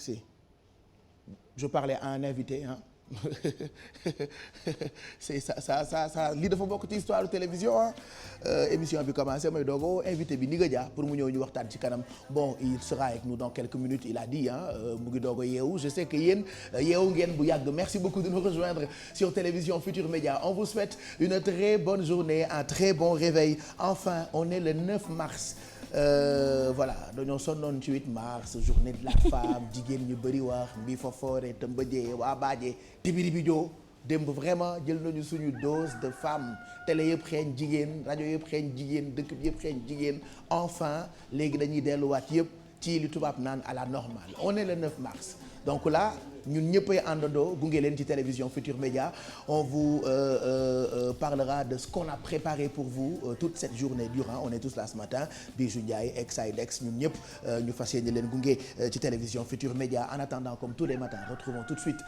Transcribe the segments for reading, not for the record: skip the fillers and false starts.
merci. Je parlais à un invité hein. C'est ça lii dafa bokk ci histoire de télévision ah émission bi commencé mooy doogo invité bi Ndiga Dia pour mu ñëw ñu waxtaan ci kanam bon il sera avec nous dans quelques minutes il a dit mu ngi doogo yeewu je sais que yéen yeewu ngeen bu yàgg merci beaucoup de nous rejoindre sur télévision Futur Média on vous souhaite une très bonne journée un très bon réveil enfin on est le 9 mars voilà dañoo sonnoon ci 8 mars journée de la femme jigéen ñu bëri wax mbi fa foore te mbëjee waa baajee tibiri bi joo démb vraiment jël nañu suñu dose de femmes télé yëpp xeeñ jigéen rajo yëpp xeeñ jigéen dëkk bi yëpp xeeñ jigéen enfin léegi dañuy delluwaat yëpp ci li tubaab naan à la normale on est le 9 mars donc là ñun ñëppay àndandoo gunge leen ci télévision Futur Média on vous parlera de ce qu'on a préparé pour vous toute cette journée durant on est tous là ce matin Bijou Ndiaye ex-Sidex ñun ñëpp ñu fas yéene leen gunge ci télévision Futur Média en attendant comme tous les matins retrouvons tout de suite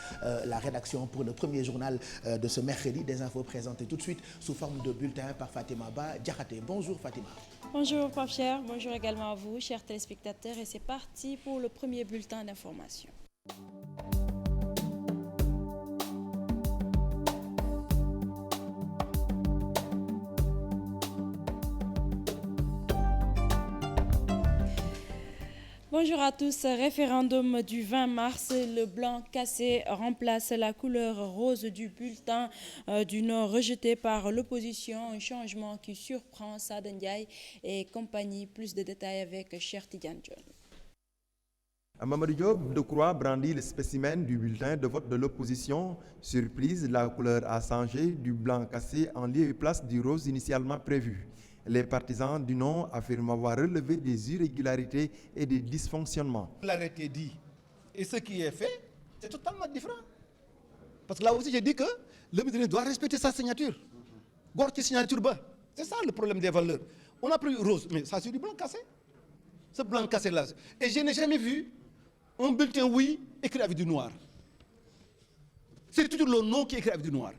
la rédaction pour le premier journal de ce mercredi des infos présentées tout de suite sous forme de bulletin par Fatima Ba Diakhaté bonjour Fatima. Bonjour Pape Cheikh, bonjour également à vous chers téléspectateurs et c'est parti pour le premier bulletin d'information. Bonjour à tous. Référendum du 20 mars, le blanc cassé remplace la couleur rose du bulletin du non rejeté par l'opposition. Un changement qui surprend Sada Ndiaye et compagnie. Plus de détails avec Cheikh Tidiane Dione. Mamadou Diop Decroix brandit le spécimen du bulletin de vote de l'opposition. Surprise, la couleur a changé du blanc cassé en lieu et place du rose initialement prévu. Les partisans du non affirment avoir relevé des irrégularités et des dysfonctionnements. L'arrêté dit et ce qui est fait, c'est totalement différent. Parce que là aussi, j'ai dit que le ministre doit respecter sa signature. Gorti signature bas. C'est ça le problème des valeurs. On a pris rose, mais ça c'est du blanc cassé. Ce blanc cassé là. Et je n'ai jamais vu un bulletin oui écrit avec du noir. C'est toujours le non qui est écrit avec du noir.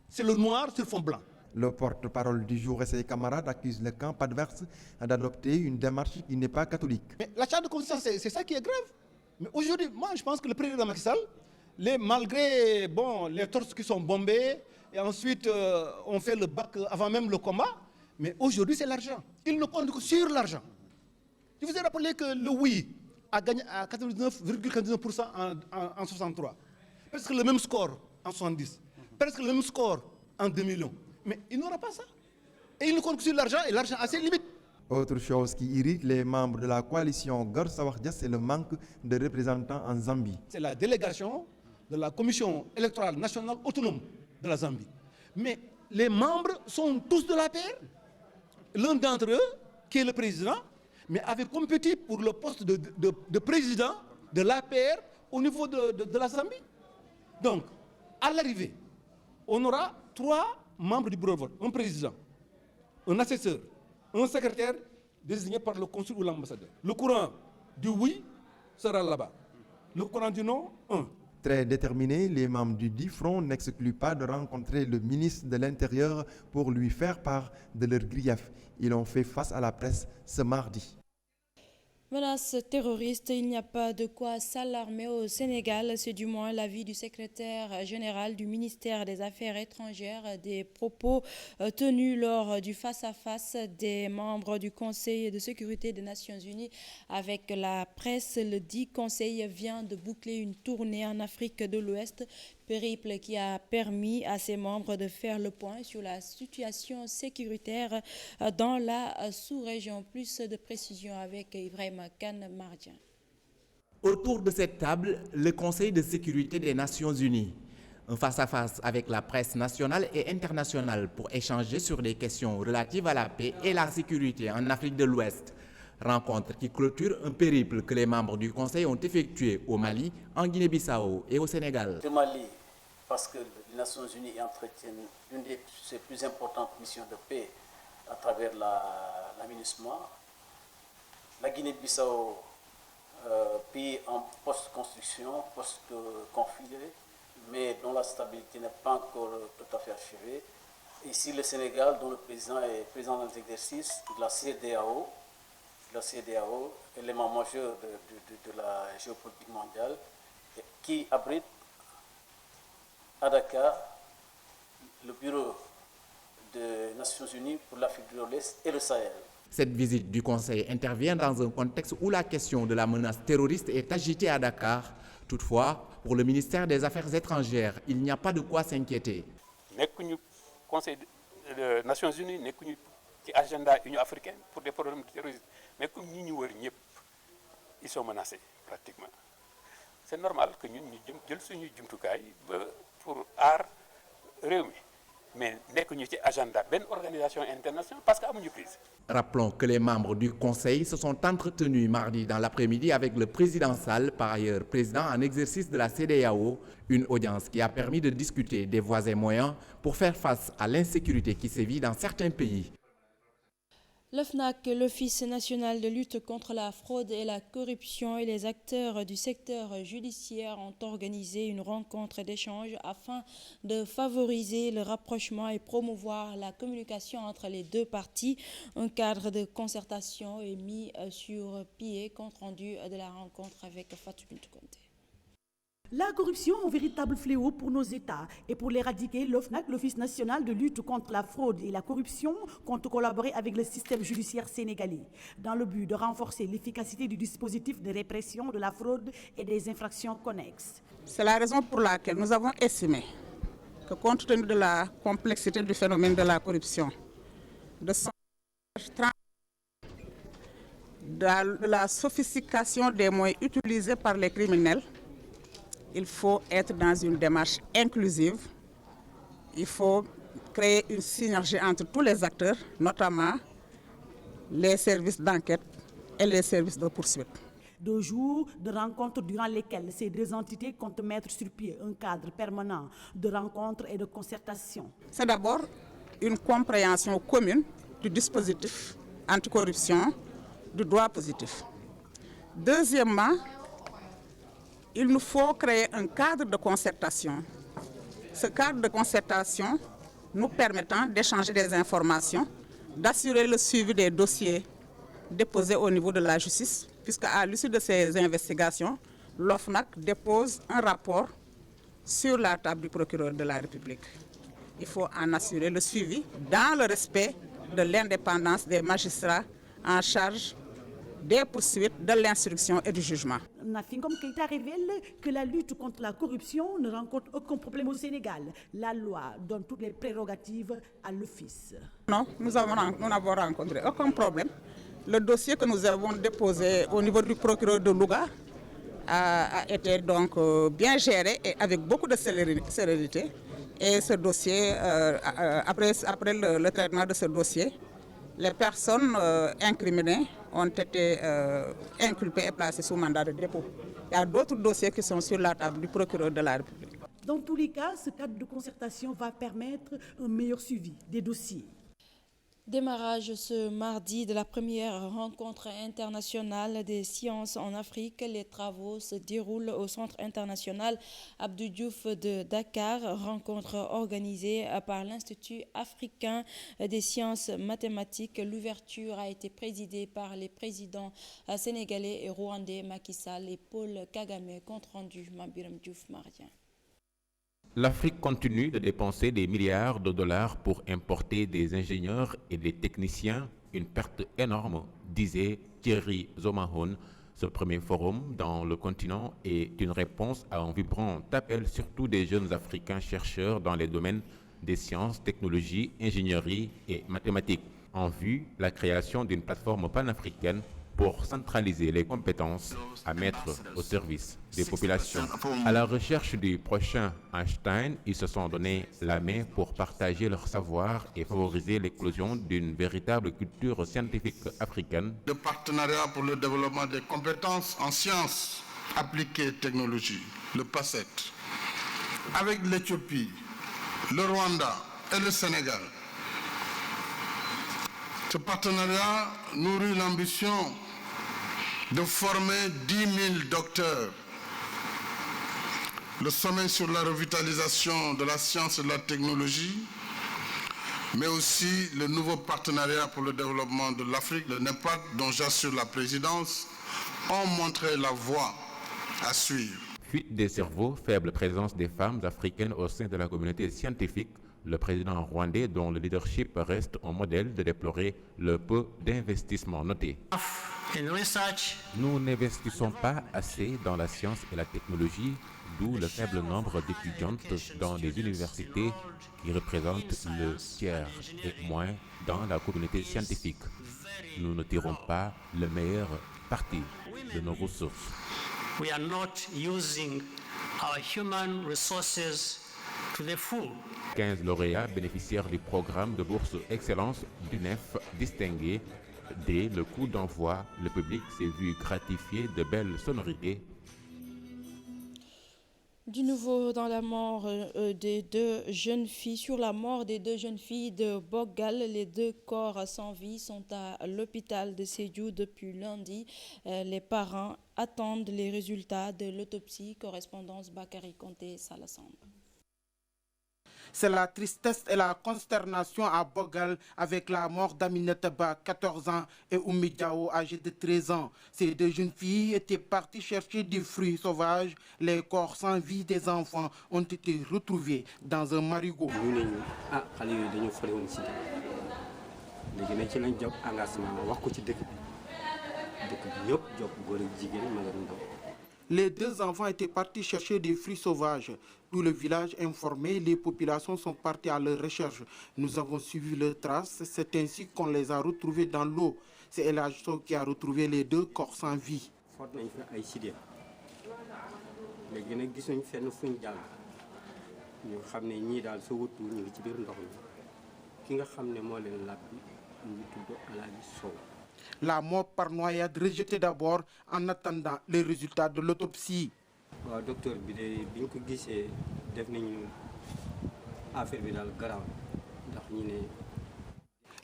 C'est le noir sur fond blanc. Le porte-parole du jour et ses camarades accusent le camp adverse d'adopter une démarche qui n'est pas catholique. Mais la charte de conscience, c'est ça qui est grave. Mais aujourd'hui, moi je pense que le président Macky Sall, malgré les torses qui sont bombés, et ensuite on fait le bac avant même le combat, mais aujourd'hui c'est l'argent. Il ne compte que sur l'argent. Je vous ai rappelé que le oui a gagné à 99,99% en 63. Presque le même score en 70. Presque le même score en 2 millions. Mais il n'aura pas ça. Et il ne compte que sur l'argent et l'argent a ses limites. Autre chose qui irrite les membres de la coalition Gor Sawar Dia, c'est le manque de représentants en Zambie. C'est la délégation de la commission électorale nationale autonome de la Zambie. Mais les membres sont tous de l'APR. L'un d'entre eux, qui est le président, mais avait compétit pour le poste de président de l'APR au niveau de la Zambie. Donc, à l'arrivée, on aura 3 membres du bureau de vote, un président, un assesseur, un secrétaire désigné par le consul ou l'ambassadeur. Le courant du oui sera là-bas. Le courant du non, 1. Très déterminés, les membres du dit front n'excluent pas de rencontrer le ministre de l'Intérieur pour lui faire part de leurs griefs. Ils ont fait face à la presse ce mardi. Menace terroriste, il n'y a pas de quoi s'alarmer au Sénégal, c'est du moins l'avis du secrétaire général du ministère des Affaires étrangères, des propos tenus lors du face-à-face des membres du Conseil de sécurité des Nations Unies avec la presse. Le dit conseil vient de boucler une tournée en Afrique de l'Ouest, périple qui a permis à ses membres de faire le point sur la situation sécuritaire dans la sous-région. Plus de précisions avec Ibrahima Kane Mardien. Autour de cette table, le Conseil de sécurité des Nations Unies. Un face-à-face avec la presse nationale et internationale pour échanger sur des questions relatives à la paix et la sécurité en Afrique de l'Ouest. Rencontre qui clôture un périple que les membres du Conseil ont effectué au Mali, en Guinée-Bissau et au Sénégal. Le Mali, parce que les Nations Unies entretiennent l'une de ses plus importantes missions de paix à travers la MINUSMA. La Guinée-Bissau, pays en post-construction, post-conflit, mais dont la stabilité n'est pas encore tout à fait achevée. Ici, le Sénégal, dont le président est président dans l'exercice de la CEDEAO, la CEDEAO, élément majeur de la géopolitique mondiale, qui abrite à Dakar le bureau des Nations Unies pour l'Afrique de l'Ouest et le Sahel. Cette visite du Conseil intervient dans un contexte où la question de la menace terroriste est agitée à Dakar. Toutefois, pour le ministère des Affaires étrangères, il n'y a pas de quoi s'inquiéter. nekkuñu Conseil des Nations Unies nekkuñu ci agenda Union africaine pour des problèmes de terrorisme mais comme ñi ñu wër ñëpp ils sont menacés pratiquement. C'est normal que ñun ñu jël suñu jumtukaay ba pour aar réew mi mais nekkuñu ci agenda benn organisation internationale parce que amuñu prise. Rappelons que les membres du Conseil se sont entretenus mardi dans l'après-midi avec le président Sall, par ailleurs président en exercice de la CEDEAO, une audience qui a permis de discuter des voies et moyens pour faire face à l'insécurité qui sévit dans certains pays. L'OFNAC, l'Office national de lutte contre la fraude et la corruption, et les acteurs du secteur judiciaire ont organisé une rencontre d'échange afin de favoriser le rapprochement et promouvoir la communication entre les deux parties. Un cadre de concertation est mis sur pied. Compte rendu de la rencontre avec Fatou Bintou Konté. La corruption est un véritable fléau pour nos États et pour l'éradiquer, l'OFNAC, l'Office national de lutte contre la fraude et la corruption, compte collaborer avec le système judiciaire sénégalais dans le but de renforcer l'efficacité du dispositif de répression de la fraude et des infractions connexes. C'est la raison pour laquelle nous avons estimé que compte tenu de la complexité du phénomène de la corruption, de la sophistication des moyens utilisés par les criminels, il faut être dans une démarche inclusive. Il faut créer une synergie entre tous les acteurs, notamment les services d'enquête et les services de poursuite. 2 jours de rencontres durant lesquels ces deux entités comptent mettre sur pied un cadre permanent de rencontres et de concertation. C'est d'abord une compréhension commune du dispositif anticorruption, du droit positif. Deuxièmement, il nous faut créer un cadre de concertation. Ce cadre de concertation nous permettant d'échanger des informations, d'assurer le suivi des dossiers déposés au niveau de la justice, puisque à l'issue de ces investigations, l'OFNAC dépose un rapport sur la table du procureur de la République. Il faut en assurer le suivi dans le respect de l'indépendance des magistrats en charge des poursuites, de l'instruction et du jugement. Nafingom Keïta révèle que la lutte contre la corruption ne rencontre aucun problème au Sénégal. La loi donne toutes les prérogatives à l'office. Non, nous n'avons rencontré aucun problème. Le dossier que nous avons déposé au niveau du procureur de Louga a été donc bien géré et avec beaucoup de sérénité. Et ce dossier, après le traitement de ce dossier, les personnes incriminées ont été inculpées et placées sous mandat de dépôt. Il y a d'autres dossiers qui sont sur la table du procureur de la République. Dans tous les cas, ce cadre de concertation va permettre un meilleur suivi des dossiers. Démarrage ce mardi de la première rencontre internationale des sciences en Afrique. Les travaux se déroulent au Centre international Abdou Diouf de Dakar, rencontre organisée par l'Institut africain des sciences mathématiques. L'ouverture a été présidée par les présidents sénégalais et rwandais Macky Sall et Paul Kagame. Compte rendu Mambiram Diouf Marien. L'Afrique continue de dépenser des milliards de dollars pour importer des ingénieurs et des techniciens, une perte énorme, disait Thierry Zomahon. Ce premier forum dans le continent est une réponse à un vibrant appel surtout des jeunes Africains chercheurs dans les domaines des sciences, technologies, ingénierie et mathématiques, en vue de la création d'une plateforme panafricaine pour centraliser les compétences à mettre au service des populations. À la recherche du prochain Einstein, ils se sont donné la main pour partager leur savoir et favoriser l'éclosion d'une véritable culture scientifique africaine. Le partenariat pour le développement des compétences en sciences appliquées et technologies, le PACET, avec l'Éthiopie, le Rwanda et le Sénégal. Ce partenariat nourrit l'ambition de former 10 000 docteurs. Le sommet sur la revitalisation de la science et de la technologie mais aussi le nouveau partenariat pour le développement de l'Afrique, le NEPAD, dont j'assure la présidence, ont montré la voie à suivre. Fuite des cerveaux, faible présence des femmes africaines au sein de la communauté scientifique, le président rwandais, dont le leadership reste un modèle, de déplorer le peu d'investissement noté. Nous n'investissons pas assez dans la science et la technologie, d'où le faible nombre d'étudiantes dans les universités qui représentent le tiers et moins dans la communauté scientifique. Nous ne tirons pas le meilleur parti de nos ressources. We are not using our human resources to the full. 15 lauréats bénéficiaires du programme de bourse Excellence du NEF distingués. Dès le coup d'envoi, le public s'est vu gratifié de belles sonorités. Du nouveau dans la mort des deux jeunes filles, sur la mort des deux jeunes filles de Bogal, les deux corps sans vie sont à l'hôpital de Sédhiou depuis lundi. Les parents attendent les résultats de l'autopsie. Correspondance Bakary Conté, Salassambe. C'est la tristesse et la consternation à Bogal avec la mort d'Aminata Ba, 14 ans, et Oumi Diao, âgée de 13 ans. Ces deux jeunes filles étaient parties chercher des fruits sauvages. Les corps sans vie des enfants ont été retrouvés dans un marigot. Les deux enfants étaient partis chercher des fruits sauvages. Tout le village informé, les populations sont parties à leur recherche. Nous avons suivi leurs traces, c'est ainsi qu'on les a retrouvés dans l'eau. C'est El Hadj Sow qui a retrouvé les deux corps sans vie. La mort par noyade rejetée d'abord en attendant les résultats de l'autopsie.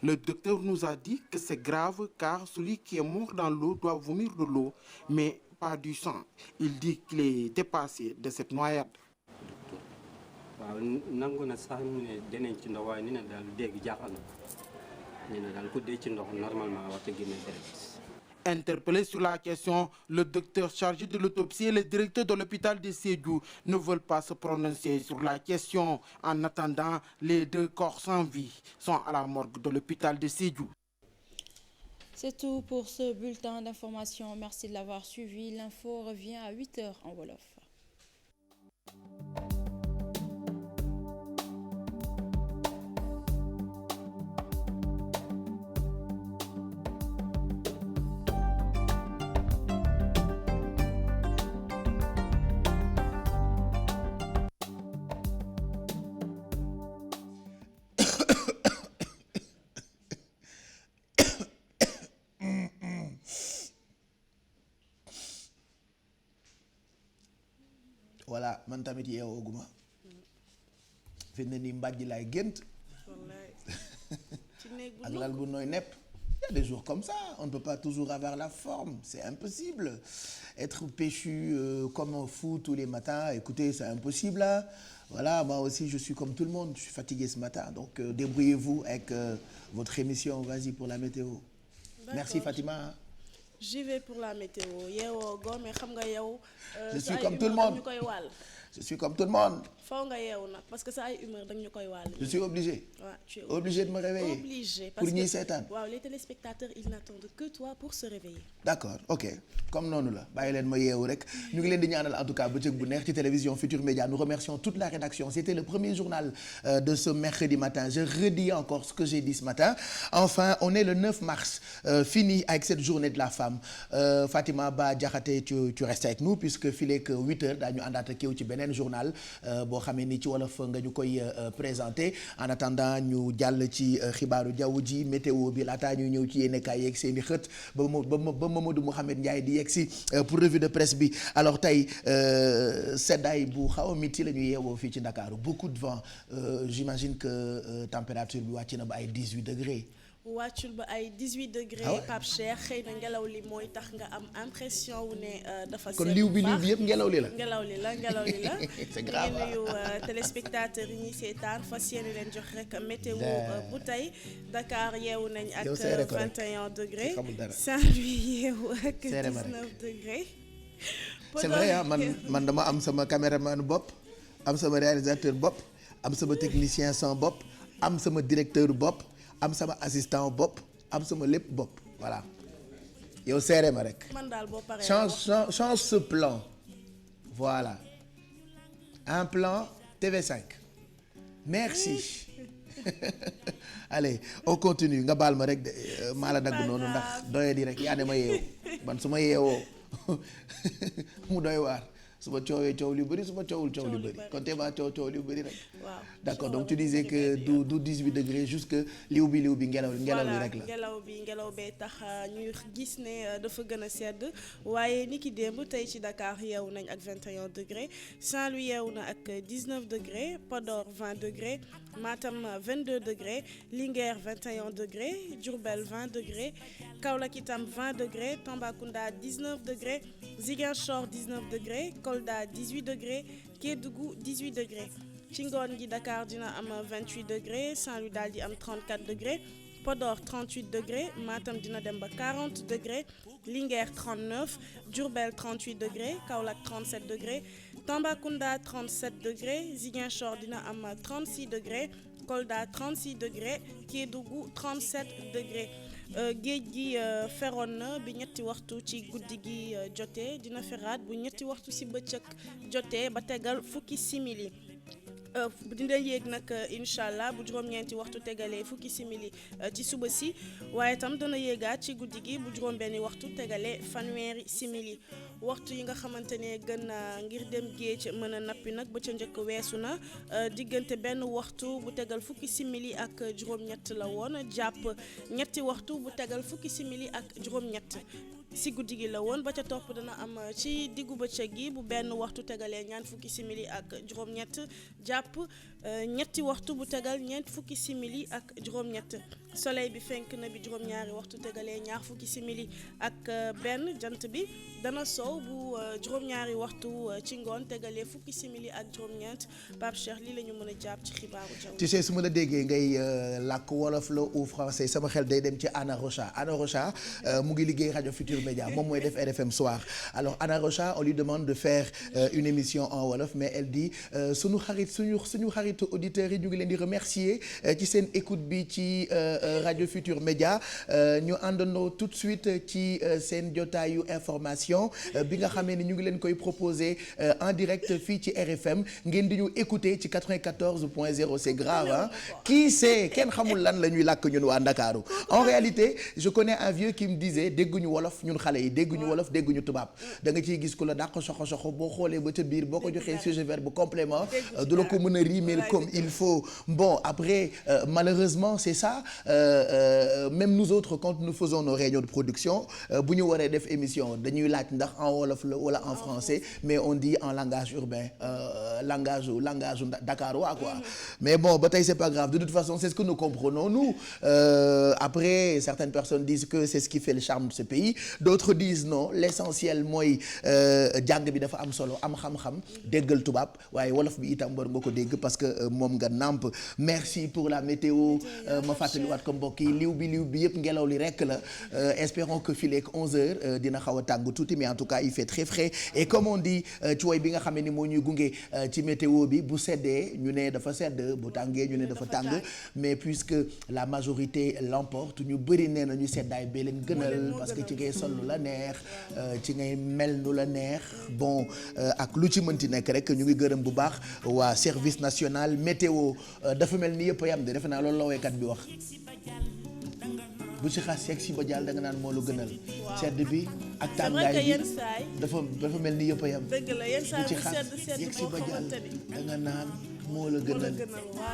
Le docteur nous a dit que c'est grave car celui qui est mort dans l'eau doit vomir de l'eau, mais pas du sang. Il dit qu'il est dépassé de cette noyade. Interpellé sur la question, le docteur chargé de l'autopsie et le directeur de l'hôpital de Sédhiou ne veulent pas se prononcer sur la question. En attendant, les deux corps sans vie sont à la morgue de l'hôpital de Sédhiou. C'est tout pour ce bulletin d'information. Merci de l'avoir suivi. L'info revient à 8h en Wolof. voilà man tamit yeewooguma fi ne nii mbàjj laay gént ak lal bu nooy nepp. Il y a des jours comme ça, on ne peut pas toujours avoir la forme, c'est impossible. Être péchu comme un fou tous les matins, écoutez, c'est impossible. Hein. Voilà, moi aussi je suis comme tout le monde, je suis fatigué ce matin, donc débrouillez-vous avec votre émission, vas-y pour la météo. Merci Fatima. J'y vais pour la météo. Je suis comme tout le monde. Je suis comme tout le monde. Parce que ça a humeur, je suis obligé. Ouais, tu es obligé de me réveiller. Obligé. Pour ñi seetaan. Wow, les téléspectateurs, ils n'attendent que toi pour se réveiller. D'accord, ok. Comme noonu la bàyyi leen ma yeewu rek ñu ngi leen di ñaanal en tout cas bëccëg bu neex ci télévision Futur Média. Nous remercions toute la rédaction. C'était le premier journal de ce mercredi matin. Je redis encore ce que j'ai dit ce matin. Enfin, on est le 9 mars. Fini avec cette journée de la femme. Fatima Ba Diakhaté, tu restes avec nous puisque filé que 8h daañu àndaat ak yow ci beneen journal boo xamee ni ci wolof nga ñu koy présenté. En attendant ñu jàll ci xibaaru jaww ji météo bi laataa ñuy ñëw ci yéenekaay yeeg seen i xët ba Mamadou Mouhamed Ndiaye di yegg si pour revue de presse bi. Alors tey seddaay bu xaw a miti la ñu yeewoo fii ci Ndakaaru beaucoup de vent. J'imagine que température bi wàcc na ba ay 18 degrés. wàccul ba ay 18 degré. Pape Cheikh xëy na ngelaw li mooy tax nga am impression wu ne dafa sedd. kon liw bi yëpp ngelaw li la. ngelaw li la. c'est grave ñu ngi nuyu téléspectateurs yi ñuy seetaan fas yéene leen jox rek météo bu tey Dakar yeewu nañ ak 21 degré. Saint-Louis yeewu ak 19 degré. c'est vrai man dama am sama caméraman bopp am sama réalisateur bopp am sama technicien son bopp am sama directeur bopp. am sama assistant bopp am sama lépp bopp voilà yow seere ma rek. man daal boo paree change ce plan voilà un plan TV5 merci allez on continue nga baal ma rek de maa la dagg noonu ndax doye di rek yaa ne ma yeewu man su ma yeewoo mu doy waar su ma coowee coow lu bëri su ma coowul coow lu bëri kon tey maa coow lu bëri rek. waaw d'accord donc tu disais que du 18 degrés jusque liw bi ngelaw li rek la. ngelaw bee tax ñuy gis ne dafa gën a sedd waaye ni ki démb tey ci Dakar yeewu nañ ak 21 degrés Saint-Louis yeewu na ak 19 degrés Podor 20 degrés Matam 22 degrés Linguère 21 degrés Diourbel 20 degrés Kaolack itam 20 degrés Tambacounda 19 degrés Ziguinchor 19 degrés Kolda 18 degrés Kédougou 18 degrés ci ngoon gi Dakar dina am 28 degrés Saint-Louis daal di am 34 degrés Podor 38 degrés Matam dina dem ba 40 degrés Linguère 39 Diourbel 38 degrés Kaolack 37 degrés Tambacounda 37 degrés Ziguinchor dina am 36 degrés Kolda 36 degrés Kédougou 37 degrés géej gi feroon na bi ñetti waxtu ci guddi gi jotee dina feraat bu ñetti waxtu ci bëccëg jotee ba tegal fukki simili dina yéeg nag incha allah bu juróom-ñeenti waxtu tegalee fukki simili ci suba si waaye tam dana yéegaat ci guddi gi bu juróom-benni waxtu tegalee fanweeri simili waxtu yi nga xamante ne gën ngir dem géej mën a nappi nag ba ca njëkk weesu na diggante benn waxtu bu tegal fukki simili ak juróom-ñett la woon jàpp ñetti waxtu bu tegal fukki simili ak juróom-ñett si guddi gi la woon ba ca topp dana am ci diggu bëccëg gi bu benn waxtu tegalee ñeent fukki simili ak juróom-ñett jàpp ñetti waxtu bu tegal ñeent fukki simili ak juróom-ñett soleil bi fenk na bi juróom-ñaari waxtu tegalee ñaar fukki simili ak benn jant bi dana sow bu juróom-ñaari waxtu ci ngoon tegalee fukki simili ak juróom-ñeent Pape Cheikh lii la ñu mën a jàpp ci xibaaru jaww. tu sais su ma la déggee ngay làkk wolof la ou français sama xel day dem ci Anna Rocha mu ngi liggéey rajo Futur Média moom mooy def RFM soir alors Anna Rocha on lui demande de faire une émission en wolof mais elle dit suñu xarit auditeurs yi ñu ngi leen di remercier ci seen écoute bi ci rajo Futur Média ñu àndandoo tout de suite ci seen jotaayu information bi nga xamee ni ñu ngi leen koy proposer en direct fii ci RFM ngeen di ñu écouter ci 94.0 c'est grave hein qui sait kenn xamul lan la ñuy làkk ñun waa Ndakaaru en réalité je connais un vieux qui me disait dégguñu wolof ñun xale yi dégguñu wolof dégguñu tubaab da nga ciy gis ku la dàq soxo boo xoolee ba ca biir boo ko joxee sujet verbe complément du la ko mën a rimer comme il faut bon après malheureusement c'est ça même nous autres quand nous faisons nos réunions de production bu ñu waree def émission dañuy laaj ndax en wolof la wala en français mais on dit en langage urbain langage dakarois quoi mais bon ba tey c'est pas grave de toute façon c'est ce que nous comprenons nous après certaines personnes disent que c'est ce qui fait le charme de ce pays d'autres disent non l'essentiel mooy jàng bi dafa am solo am xam-xam déggal tubaab waaye wolof bi itam war nga ko dégg parce que moom nga nàmp merci pour la météo ma fàttaliwaat ko mbokk yi liw bi yëpp ngelaw li rekk la espérons que fii leeg 11h dina xaw a tàng tuuti mais en tout cas il fait très frais et comme on dit ci woy bi nga xam ne ni moo ñuy gunge ci météo bi bu seddee ñu ne dafa sedd bu tàngee ñu ne dafa tàng mais puisque la majorité l'emporte ñu bëri nee na ñu seddaay bee leen gënal parce que ci ngay sol lu la neex ci ngay mel nu la neex bon ak lu ci mënti nekk rek ñu ngi gërëm bu baax waa service national météo dafa mel ni yëpp a yam de defe naa loolu la woykat bi wax bu ci xas yegg si ba jàll da nga naan moo lu gënal sedd bi ak tàngaay bi dafa mel ni yëpp a yam bu ci xas yegg si ba jàll da nga naan moo la gënal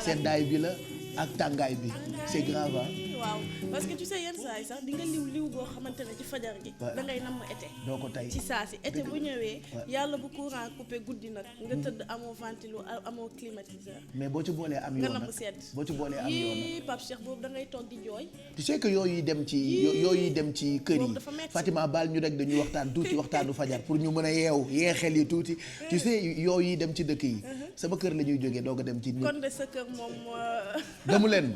seddaay bi la ak tàngaay bi c'est grave waaw parce que tu sais yenn saa yi sax di nga liw boo xamante ne ci fajar gi. da ngay namm été. doo ko tey ci saa si été bu ñëwee. yàlla bu courant coupé guddi nag nga tëdd amoo ventilo amoo climatiseur. mais boo ci boolee am yoon nga namm sedd. boo ci boolee am yoon yii Pape Cheikh boobu da ngay toog di jooy. tu sais que yooyu dem ci kër yi Fatima baal ñu rek dañuy waxtaan tuuti waxtaanu fajar pour ñu mën a yee xel yi tuuti tu sais yooyu dem ci dëkk yi sama kër la ñuy jógee doog a dem ci nit. kon de sa kër moom demu leen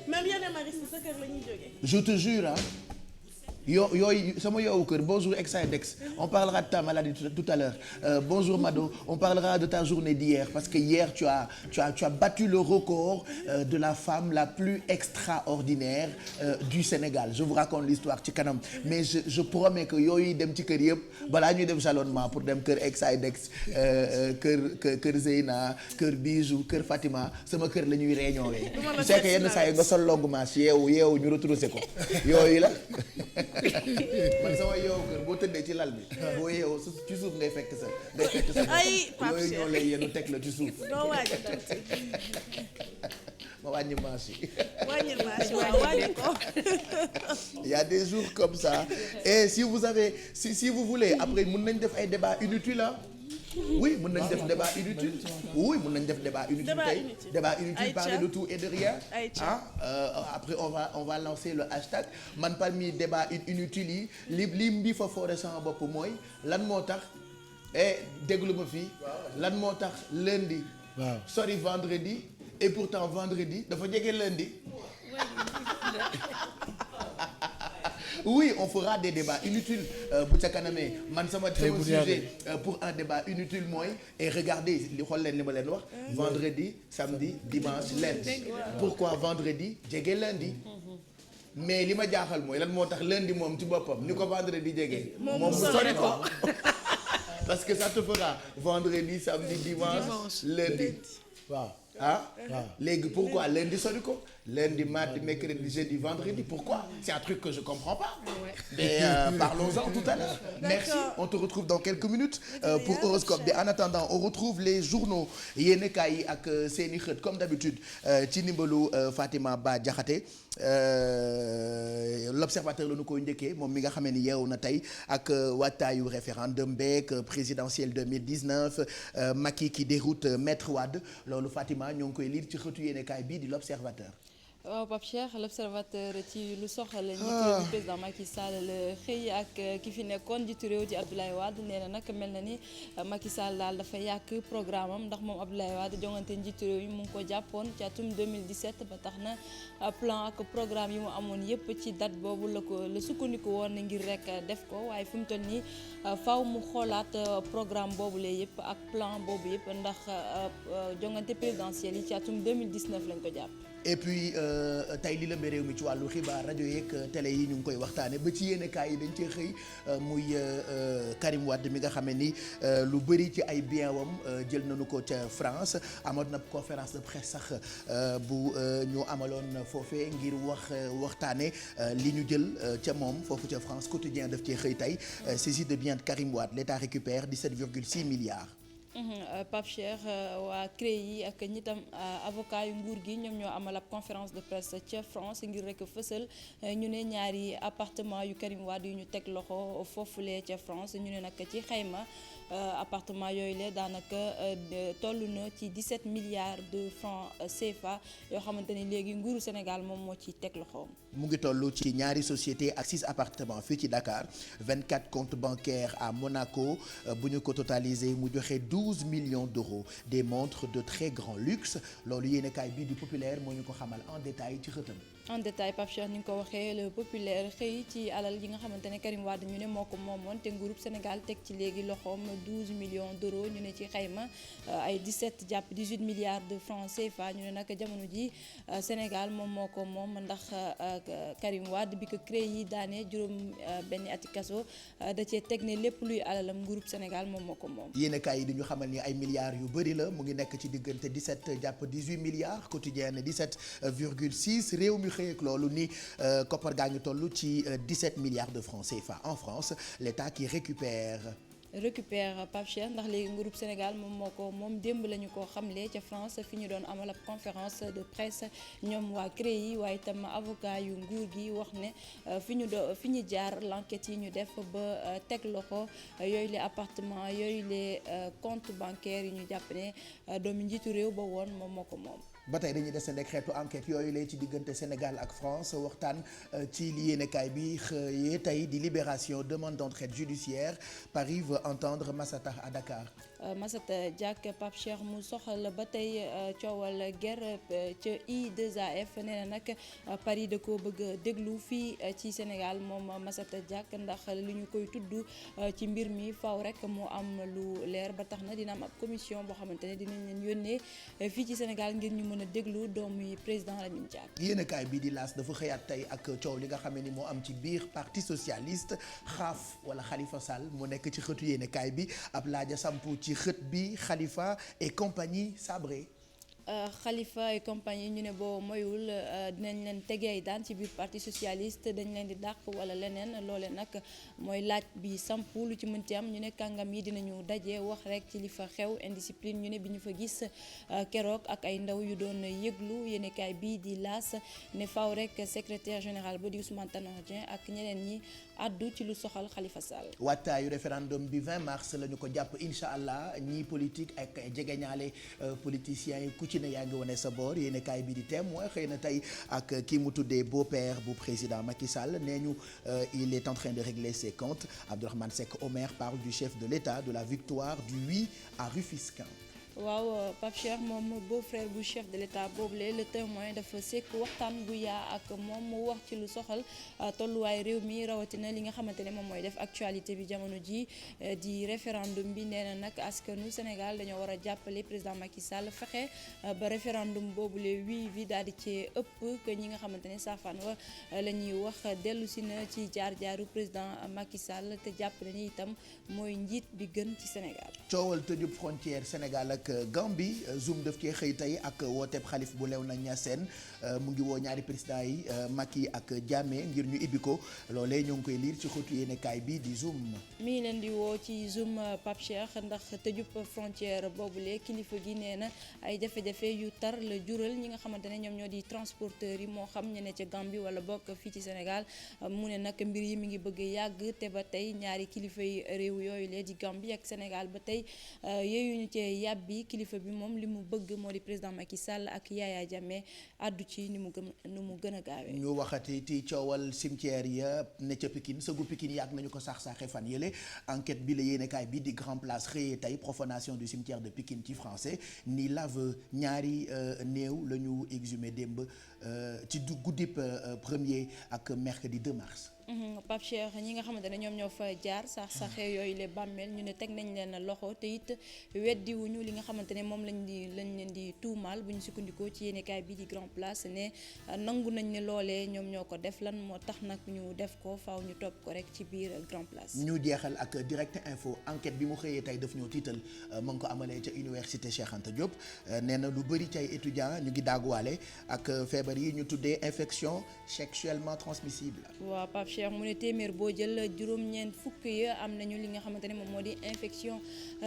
même yeneen maris sa kër la ñuy jógee. je te jure yooyu sama yoowu kër bonjour Exidex on parlera de ta maladie tout à l'heure bonjour Mado on parlera de ta journée d'hier parce que hier tu as battu le record de la femme la plus extraordinaire du Sénégal je vous raconte l'histoire ci kanam mais je promets que yooyu dem ci kër yëpp balaa ñuy dem jalonnement pour dem kër Exidex kër Zeyna kër Bijou kër Fatima sama kër la ñuy réunion tu sais que yenn saa yi nga sol longue marche yeewu ñu retroussé ko yooyu la man sama yow kër boo tëddee ci lal bi boo yeewoo ci suuf ngay fekk sa ay yooyu ñoo lay yenu teg la ci suuf doo waaj dem ci ma wàññi marche yi wàññi ko il y a des jours comme ça et si vous voulez après mën nañ def ay débat inutile oui mën nañ def débat inutile débat inutile parler de tout et de rien après on va lancer le hashtag man parmi débat inutile yi li mbi fa foore sama bopp mooy lan moo tax déglu ma fii lan moo tax lundi sori vendredi et pourtant vendredi dafa jege lundi oui on fera des débats inutiles bu ca kanamee man sama sujet pour un débat inutile mooy et regardez li xool leen li ma leen wax vendredi samedi dimanche lundi pourquoi vendredi jege lundi mais li ma jaaxal mooy lan moo tax lundi moom ci boppam ni ko vendredi jege moom sori ko parce que ça te fera vendredi samedi dimanche lundi waaw léegi pourquoi lundi sori ko lundi mardi mercredi jeudi vendredi pourquoi c'est un truc que je comprends pas mais parlons-en tout à l'heure merci on te retrouve dans quelques minutes pour horoscope bi en attendant on retrouve les journaux yéenekaay yi ak seeni xët comme d'habitude ci ndimbalu Fatima Ba Diakhaté l'observateur la ñu koy njëkkee moom mi nga xamee ni yeewu na tey ak waajtaayu référendum beeg présidentiel 2019 Macky qui déroute Maître Wade loolu Fatima ñoo ngi koy lire ci xëtu yéenekaay bii di l'observateur waaw Pape Cheikh l'observateur ci lu soxal njiitu président Macky Sall la xëy ak ki fi nekkoon njiitu réew di Abdoulaye Wade nee na nag mel na ni Macky Sall daal dafa yàq programme am ndax moom Abdoulaye Wade jongante njiitu réew yi mu ngi ko jàppoon ci atum 2017 ba tax na plan ak programme yi mu amoon yépp ci date boobu la sukkandiku woon ngir rek def ko waaye fi mu toll nii faaw mu xoolaat programme boobu la yépp ak plan boobu yépp ndax jongante présidentielle yi ci atum 2019 lañ ko jàpp. et puis tey li la réew mi ci wàllu xibaar rajo yeeg télé yi ñu ngi koy waxtaane ba ci yéenekaay yi dañ cee xëy muy Karim Wade mi nga xam ne ni lu bëri ci ay bien wam jël nañu ko ca France amoon na conférence de presse sax bu ñu amaloon foofee ngir waxtaane li ñu jël ca moom foofu ca France quotidien daf cee xëy tey saisie de biens de Karim Wade l'État récupère 17,6 milliards. Pape Cheikh waa CREI yi ak ñitam avocat yu nguur gi ñoom ñoo amal ab conférence de presse ca France ngir rek fësal ñu ne ñaari appartement yu Karim Wade yu ñu teg loxo foofulee ca France ñu ne nag ci xayma appartement yooyu la daanaka toll na ci 17 milliards de francs CFA yoo xamante ni léegi nguuru Sénégal moom moo ci teg loxoom. mu ngi toll ci ñaari société ak 6 appartements fii ci Dakar 24 comptes bancaires à Monaco bu ñu ko totalisé mu joxe 12 millions d'euros des montres de très grand luxe loolu yéenekaay bii di Populaire moo ñu ko xamal en détail ci xëtam. en détail Pape Cheikh ni nga ko waxee le Populaire xëy ci alal yi nga xamante ne Karim Wade ñu ne moo ko moomoon te nguurub Sénégal teg ci léegi loxoom 12 millions d'euros ñu ne ci xayma ay 17 jàpp 18 milliards de francs CFA ñu ne nag jamono ji Sénégal moom moo ko moom ndax Karim Wade bi ko CREI yi daane juróom benn ati kaso da cee teg ne lépp luy alalam nguurub Sénégal moom moo ko moom. yéenekaay yi di ñu xamal ni ay milliards yu bëri la mu ngi nekk ci diggante 17 jàpp 18 milliards quotidien 17,6 réew mi xëy ak loolu ni koppar gaa ngi toll ci 17 milliards de francs CFA en France l'État qui récupère récupère Pape Cheikh ndax léegi groupe Sénégal moom démb la ñu ko xamle ca France fi ñu doon amal ab conférence de presse ñoom waa CREI waaye itam avocat yu nguur gi wax ne fi ñu jaar l'enquête yi ñu def ba teg loxo yooyu les appartements yooyu les comptes bancaires yi ñu jàpp ne doomu njiitu réew ba woon moom moo ko moom. ba tey dañuy desandi xeetu enquête yooyu lay ci diggante Sénégal ak France waxtaan ci li yéenekaay bi xëyee tey di Libération demande d'entraide judiciaire Paris veut entendre Massata à Dakar. Massata Diack Pape Cheikh mu soxal ba tey coowal guerre ca I2AF nee na nag Paris da ko bëgg déglu fii ci Sénégal moom Massata Diack ndax li ñu koy tudd ci mbir mi faw rek mu am lu leer ba tax na dina am ab commission boo xamante ne dinañ leen yónnee fii ci Sénégal ngir ñu mën a déglu doomu président Lamine Diack. yéenekaay bii di L'As dafa xëyaat tey ak coow li nga xam ne ni moo am ci biir parti socialiste xaaf wala Khalifa Sall mu nekk ci xëtu yéenekaay bi ab laaja sampu ci xët bi Khalifa et compagnie sabré. Khalifa et compagnie ñu ne boo moyul dinañ leen tegee ay daan ci biir parti socialiste dañ leen di dàq wala leneen loole nag mooy laaj bi sampu lu ci mënti am ñu ne kàngam yi dinañu daje wax rek ci li fa xew indiscipline ñu ne bi ñu fa gis keroog ak ay ndaw yu doon yëglu yéenekaay bii di L'As ne faaw rek secrétaire général ba di Ousmane Tanor Dieng ak ñeneen ñi addu ci lu soxal Khalifa Sall. wattaayu référendum bi 20 mars la ñu ko jàpp incha allah ñii politique ak jegeñaale politiciens yi ku ci ne yaa ngi wane sa boor yéenekaay bi di Témoin xëy na tey ak kii mu tuddee beau-père bu président Macky Sall nee ñu il est en train de régler ses comptes Abdourahmane Seck Omer parle du chef de l'État de la victoire du oui à Rufisquin. waaw Pape Cheikh moom beau-frère bu chef de l'État boobule le Témoin dafa sekk waxtaan bu yaa ak moom mu wax ci lu soxal tolluwaay réew mi rawatina li nga xamante ne moom mooy def actualité bi jamono ji di référendum bi nee na nag askanu Sénégal dañoo war a jàppale président Macky Sall fexe ba référendum boobule oui bi daal di ci ëpp que ñi nga xamante ne saafaan wa la ñuy wax dellu si na ci jaar-jaaru président Macky Sall te jàpp nañu itam mooy njiit bi gën ci Sénégal. coowal tëjub frontière Sénégal ak Gambie Zoom daf cee xëy tey ak wooteeb xalif bu Léona Niassène mu ngi woo ñaari président yi Macky ak Jammeh ngir ñu ibbi ko loolee ñoo ngi koy liir ci xóotu yéenekaay bi di Zoom. mi ngi leen di woo ci Zoom Pape Cheikh ndax tëjub frontière boobule kilifa gi nee na ay jafe-jafe yu tar la jural ñi nga xamante ne ñoom ñoo di transporteurs yi moo xam ñu ne ca Gambie wala bokk fii ci Sénégal mu ne nag mbir yi mi ngi bëgg yàgg te ba tey ñaari kilifa yi réew yooyu lee di Gambie ak Sénégal ba tey yooyu ñu cee yàbbi kilifa bi moom li mu bëgg moo di président Macky Sall ak Yaya Jammeh addu ci ni mu gën a gaawee. ñu waxati ci coowal cimetière ya ne ca Pikine sëgu Pikine yàgg nañu ko sax-saxe fan yële enquête bi la yéenekaay bi di Grand Place xëyee tey profanation du cimetière de Pikine ci français ni l'aveu ñaari néew la ñu exhumé démb ci guddib 1er ak mercredi 2 mars. Pape Cheikh ñi nga xamante ne ñoom ñoo fa jaar saxe yooyu les bàmmeel ñu ne teg nañ leen loxo te it weddiwuñu li nga xamante ne moom lañ leen di tuumaal bu ñu sukkandikoo ci yéenekaay bi di Grand Place ne nangu nañ ne loolee ñoom ñoo ko def lan moo tax nag ñu def ko faaw ñu topp ko rek ci biir Grand Place. ñu jeexal ak Direct Info enquête bi mu xëyee tey daf ñoo tiital mu ngi ko amalee ca université Cheikh Anta Diop nee na lu bëri ci ay étudiants ñu ngi daaguwaale ak feebar yi ñu tuddee infection sexuellement transmissible. waaw Pape Cheikh mu ne téeméer boo jël juróom-ñeent fukk yi am nañu li nga xamante ne moom moo di infection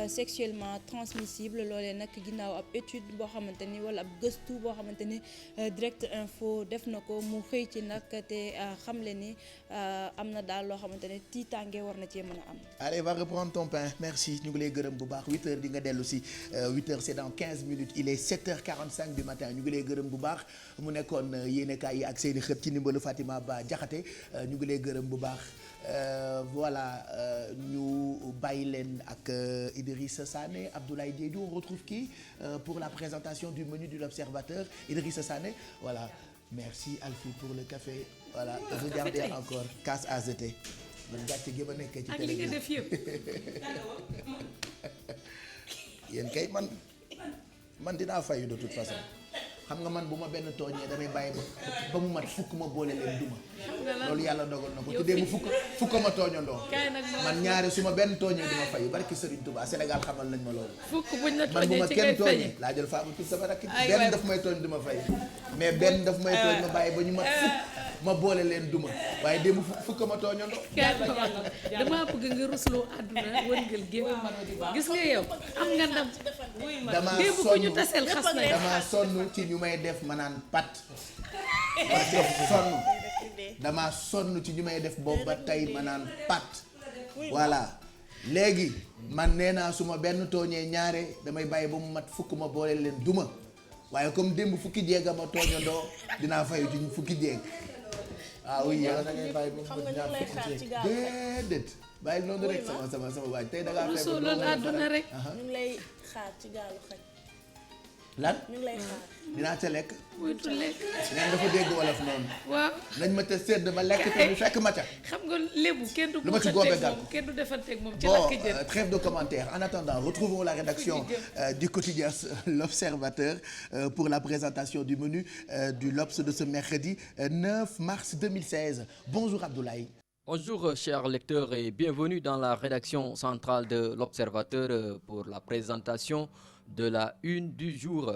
sexuellement transmissible loolee nag ginnaaw ab étude boo xamante ni wala ab gëstu boo xamante ni Direct Info def na ko mu xëy ci nag te xamle ni am na daal loo xamante ne tiitaange war na cee mën a am. allez va reprendre ton pain merci ñu ngi lay gërëm bu baax 8h di nga dellu si 8h c'est dans 15 minutes il est 7h45 du matin ñu ngi lay gërëm bu baax mu nekkoon yéenekaay yi ak seeni xët ci ndimbalu Fatima Ba Diakhaté ñu ngi lay gërëm bu baax voilà ñu bàyyi leen ak Idrissa Sané Abdoulaye Diédhiou on retrouve qui pour la présentation du menu de l'Observateur Idrissa Sané voilà merci Alfie pour le café voilà regardez encore casse à jeter man gàcce gi ba nekkee ci télé bi yéen kay man dinaa fayu de toute façon xam nga man bu ma benn tooñee damay bàyyi ba mu mat fukk ma boole leen duma loolu yàlla dogal na ko tuddee mu fukk ma tooñandoo man ñaare su ma benn tooñee duma fay barki Serigne Touba Sénégal xamal nañ ma loolu man bu ma kenn tooñee laa jël faa ma tudd sama rakk benn daf may tooñ duma fay mais benn daf may tooñ ma bàyyi ba ñu mat fukk ma boole leen duma waaye démb fukk ma tooñandoo. damaa bëgg nga rusloo àdduna wërngël gépp gis nga yow am nga ndam. démb ku ñu taseel xas na damaa sonn ci ñu may def ma naan pat. parce que damaa sonn ci ñu may def boobu ba tey ma naan pat. voilà léegi man nee naa su ma benn tooñee ñaare damay bàyyi ba mu mat fukk ma boole leen duma waaye comme démb fukki jeeg a ma tooñandoo dinaa fayu ci fukki jeeg. ah oui da ngay bàyyi ba mu mat ñaar fukki jeeg déedéet bàyyi noonu rek sama waaj tey da ngaa feebar loolu àdduna rek. ñu ngi lay xaar ci gaalu xaj. lan ñu ngi lay xaar. dinaa ca lekk. moytu lekk. neen dafa dégg wolof noonu. waaw nañ ma te sedd ba lekk te mu fekk ma ca. xam nga lébu kenn du lu ma ci góobee gàll kenn du defanteeg moom ci bon lakk jën. trêve de commentaires en attendant retrouvons la rédaction du quotidien L'Observateur pour la présentation du menu du L'Obs de ce mercredi 9 mars 2016. Bonjour Abdoulaye. Bonjour chers lecteurs et bienvenue dans la rédaction centrale de L'Observateur pour la présentation de la une du jour.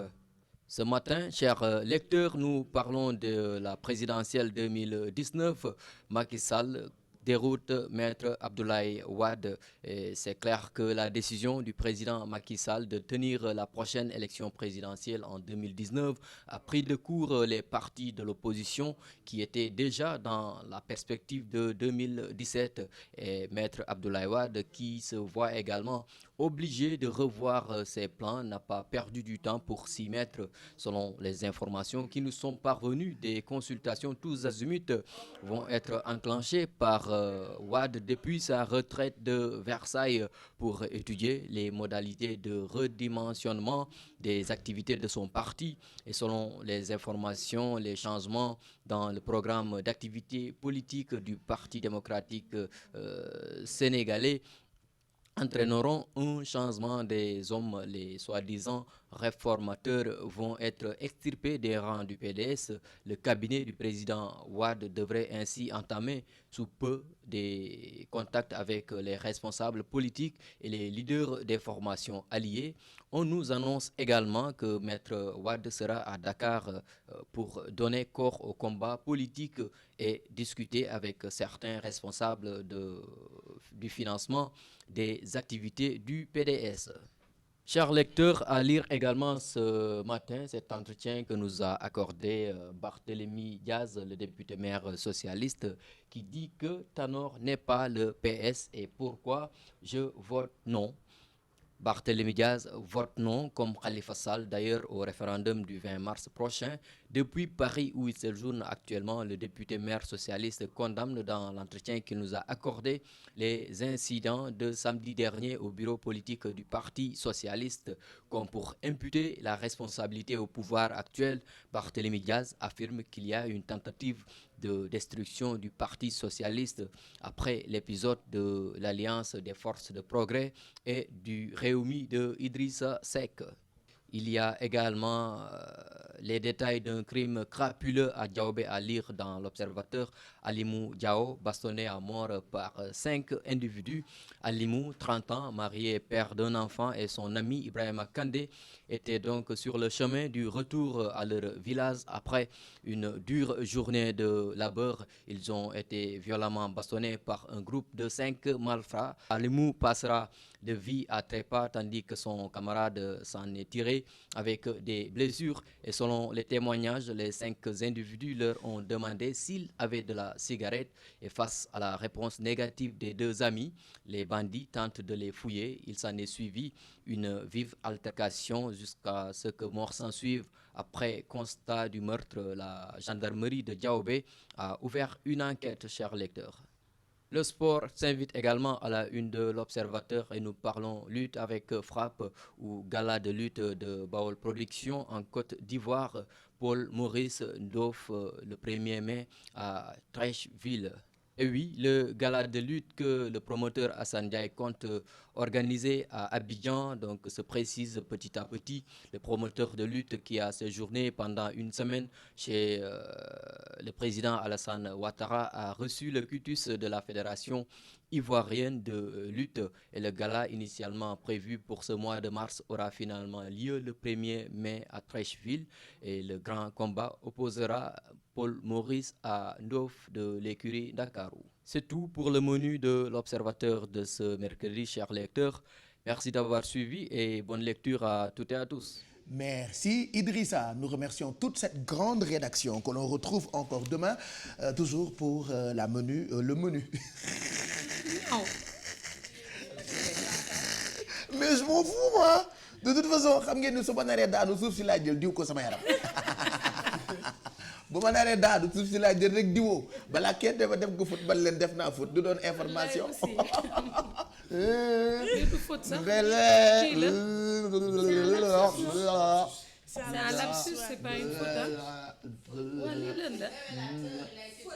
Ce matin, chers lecteurs, nous parlons de la présidentielle 2019. Macky Sall déroute Maître Abdoulaye Wade. Et c'est clair que la décision du président Macky Sall de tenir la prochaine élection présidentielle en 2019 a pris de court les partis de l'opposition qui étaient déjà dans la perspective de 2017. Et Maître Abdoulaye Wade, qui se voit également obligé de revoir ses plans, n'a pas perdu du temps pour s'y mettre. Selon les informations qui nous sont parvenues, des consultations tous azimuts vont être enclenchées par Wade depuis sa retraite de Versailles pour étudier les modalités de redimensionnement des activités de son parti. Et selon les informations, les changements dans le programme d'activité politique du Parti démocratique sénégalais entraîneront un changement des hommes. Les soi-disant réformateurs vont être extirpés des rangs du PDS. Le cabinet du président Wade devrait ainsi entamer sous peu des contacts avec les responsables politiques et les leaders des formations alliées. On nous annonce également que Maître Wade sera à Dakar pour donner corps au combat politique et discuter avec certains responsables du financement des activités du PDS. Chers lecteurs, à lire également ce matin cet entretien que nous a accordé Barthélémy Diaz, le député maire socialiste, qui dit que Tanor n'est pas le PS et pourquoi je vote non. Barthélémy Diaz vote non comme Khalifa Sall d'ailleurs au référendum du 20 mars prochain. Depuis Paris où il séjourne actuellement, le député maire socialiste condamne dans l'entretien qu'il nous a accordé les incidents de samedi dernier au bureau politique du Parti socialiste. Comme pour imputer la responsabilité au pouvoir actuel, Barthélémy Diaz affirme qu'il y a une tentative de destruction du Parti socialiste après l'épisode de l'Alliance des forces de progrès et du Réumi de Idrissa Seck. Il y a également les détails d'un crime crapuleux à Diaobé à lire dans l'Observateur. Alimou Diao, bastonné à mort par 5 individus. Alimou, 30 ans, marié, père d'un enfant, et son ami Ibrahima Kandé étaient donc sur le chemin du retour à leur village après une dure journée de labeur. Ils ont été violemment bastonnés par un groupe de 5 malfrats. Alimou passera de vie à trépas tandis que son camarade s'en est tiré avec des blessures. Et selon les témoignages, les 5 individus leur ont demandé s'ils avaient de la cigarette. Et face à la réponse négative des 2 amis, les bandits tentent de les fouiller. Il s'en est suivi une vive altercation jusqu'à ce que mort s'en suive. Après constat du meurtre, la gendarmerie de Diaobé a ouvert une enquête, chers lecteurs. Le sport s'invite également à la une de l'Observateur et nous parlons lutte avec frappe ou gala de lutte de Baol Production en Côte d'Ivoire. Paul Maurice Ndof le 1er mai à Trècheville. Et oui, le gala de lutte que le promoteur Hassan Diaye compte organiser à Abidjan, donc se précise petit à petit. Le promoteur de lutte qui a séjourné pendant une semaine chez le président Alassane Ouattara a reçu le cutus de la fédération ivoirienne de lutte. Et le gala initialement prévu pour ce mois de mars aura finalement lieu le 1er mai à Treichville. Et le grand combat opposera Paul Maurice à Ndof de l'écurie Dakarou. C'est tout pour le menu de l'Observateur de ce mercredi, chers lecteurs. Merci d'avoir suivi et bonne lecture à toutes et à tous. Merci Idrissa. Nous remercions toute cette grande rédaction que l'on retrouve encore demain, toujours pour le menu. Mais je m'en fous moi. De toute façon xam ngeen ni su ma naree daanu suuf si laa jël diw ko sama yaram bu ma naree daanu suuf si laa jël rek diwoo balaa kenn dafa def ko football leen def naa foot du doon information. C'est un lapsus, c'est pas une faute.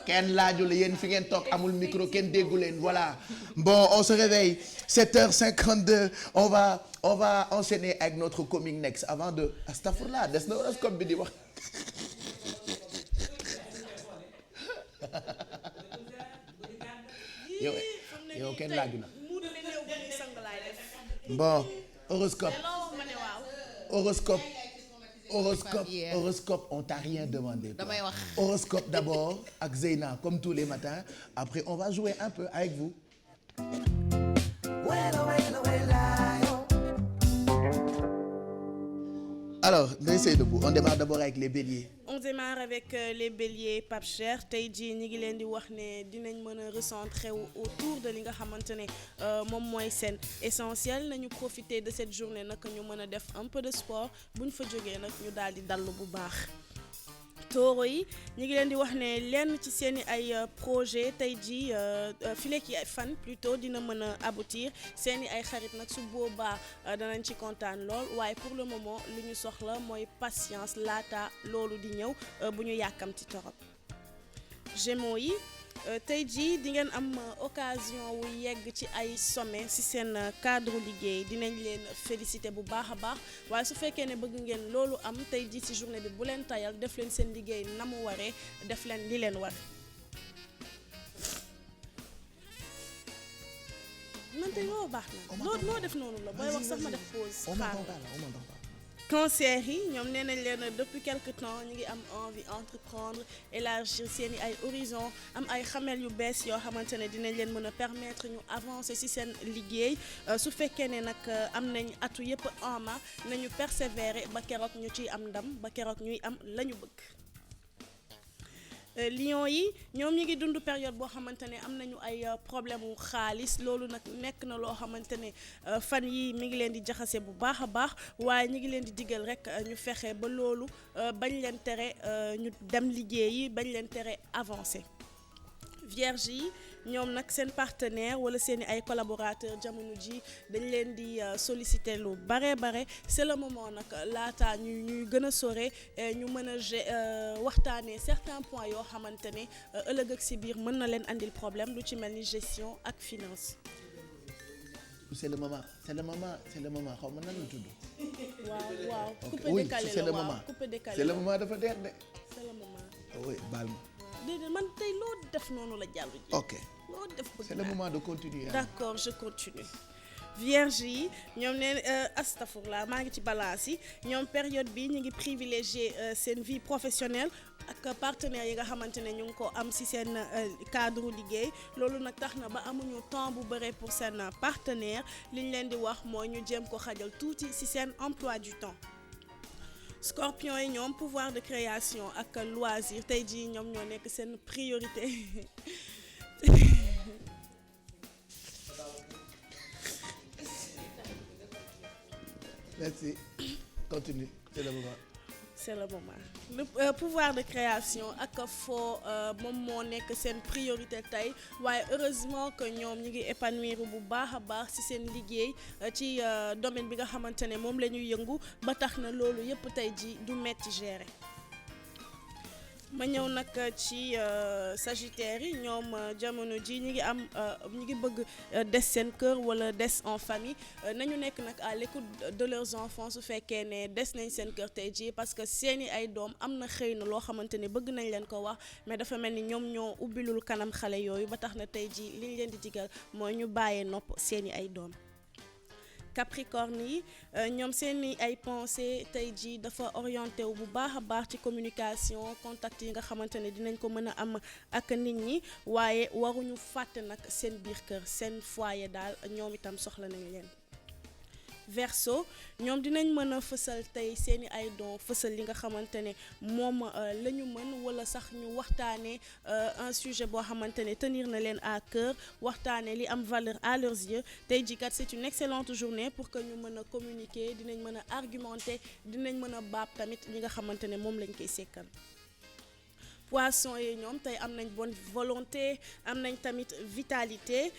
Kenn laaju la yéen fi ngeen toog amul micro kenn déggu leen voilà. Bon, on se réveille 7h52 on va enchaîner avec notre Coming Next avant de astafurlah des na horoscope bi di wax. yow kenn laaju la. Bon, horoscope on t'a rien demandé. damay wax horoscope d'abord ak Zeyna comme tous les matins après on va jouer un peu avec vous. Alors Ndeye Seynabou on démarre d'abord avec les béliers. On démarre avec les béliers Pape Cheikh tey jii ñi ngi leen di wax ne dinañ mën a recentrer wu autour de li nga xamante ne moom mooy seen essentiel nañu profiter de cette journée nag ñu mën a def un peu de sport bu ñu fa jógee nag ñu daal di dallu bu baax. Taureau yi ñi ngi leen di wax ne lenn ci seeni ay projet tey jii fileek yi ay fan plutôt dina mën a aboutir seeni ay xarit nag su boobaa danañ ci kontaan lool waaye pour le moment lu ñu soxla mooy patience laata loolu di ñëw bu ñu yàkkamti torop. Gémeaux yi tey jii di ngeen am occasion wu yegg ci ay sommet ci seen cadre liggéey dinañ leen féliciter bu baax a baax waaye su fekkee ne bëgg ngeen loolu am tey jii ci journée bi bu leen tayal def leen seen liggéey na mu waree def leen li leen war. man tey loo baax na loo def noonu la booy wax sax ma def pause xaar. Cancer yi ñoom nee nañ leen depuis quelque temps ñu ngi am envie entreprendre élargir seeni ay horizons am ay xamel yu bees yoo xamante ne dinañ leen mën a permettre ñu avancer ci seen liggéey su fekkee ne nag am nañ atu yépp en main nañu persévérer ba keroog ñu ciy am ndam ba keroog ñuy am la ñu bëgg. Lion yi ñoom ñi ngi dund période boo xamante ne am nañu ay problème wu xaalis loolu nag nekk na loo xamante ne fan yi mi ngi leen di jaxase bu baax a baax waaye ñi ngi leen di digal rek ñu fexe ba loolu bañ leen tere ñu dem liggéeyi bañ leen tere avancer. Vierge yi ñoom nag seen partenaire wala seeni ay collaborateurs jamono ji dañ leen di solliciter lu bare c'est le moment nag laata ñuy gën a sore ñu mën a waxtaanee certains points yoo xamante ne ëllëg ak si biir mën na leen andil problème lu ci mel ni gestion ak finance. c'est le moment xaw ma nan la tudd. waaw coupé oui décalé c'est la le waaw moment coupé décalé c'est le moment dafa deer de. c'est le moment. oui baal ma. déedéet man tey loo def noonu la jàll ji. ok loo def bëgg c'est le moment de continuer. d'accord je continue. Vierge yi ñoom neen astafurlah maa ngi ci balance yi ñoom période bi ñu ngi privilégier seen vie professionnelle ak partenaires yi nga xamante ne ñu ngi ko am ci seen cadre liggéey loolu nag tax na ba amuñu temps bu bëre pour seen partenaire li ñu leen di wax mooy ñu jéem ko xajal tuuti ci seen emploi du temps. Scorpion yi ñoom pouvoir de création ak loisir tey jii ñoom ñoo nekk seen priorité. Merci. Continue, c'est le moment. C'est le moment. Le pouvoir de création ak foo moom moo nekk seen priorité tey waaye heureusement que ñoom ñu ngi épanouir bu baax a baax ci seen liggéey ci domaine bi nga xamante ne moom la ñuy yëngu ba tax na loolu yépp tey ji du metti gérer. ma ñëw nag ci sagittaire yi ñoom jamono ji ñi ngi bëgg des seen kër wala des en famille nañu nekk nag à l'écoute de leurs enfants su fekkee ne des nañ seen kër tey ji parce que seeni ay doom am na xëy na loo xamante ne bëgg nañ leen ko wax mais dafa mel ni ñoom ñoo ubbilul kanam xale yooyu ba tax na tey ji liñ leen di digal mooy ñu bàyyee nopp seeni ay doom. Capricorne yi ñoom seeni ay pensée tey jii dafa orienté wu bu baax a baax ci communication contact yi nga xamante ne dinañ ko mën a am ak nit ñi waaye waruñu fàtte nag seen biir kër seen foyer daal ñoom itam soxla nañ leen. Verseau ñoom dinañ mën a fësal tey seeni ay don fësal li nga xamante ne moom la ñu mën wala sax ñu waxtaanee un sujet boo xamante ne tenir na leen à cœur waxtaanee li am valeur à leurs yeux tey jii kat c'est une excellente journée pour que ñu mën a communiquer dinañ mën a argumenter dinañ mën a baab tamit ñi nga xamante ne moom lañ koy sekkal. Poisson yi ñoom tey am nañ bonne volonté am nañ tamit vitalité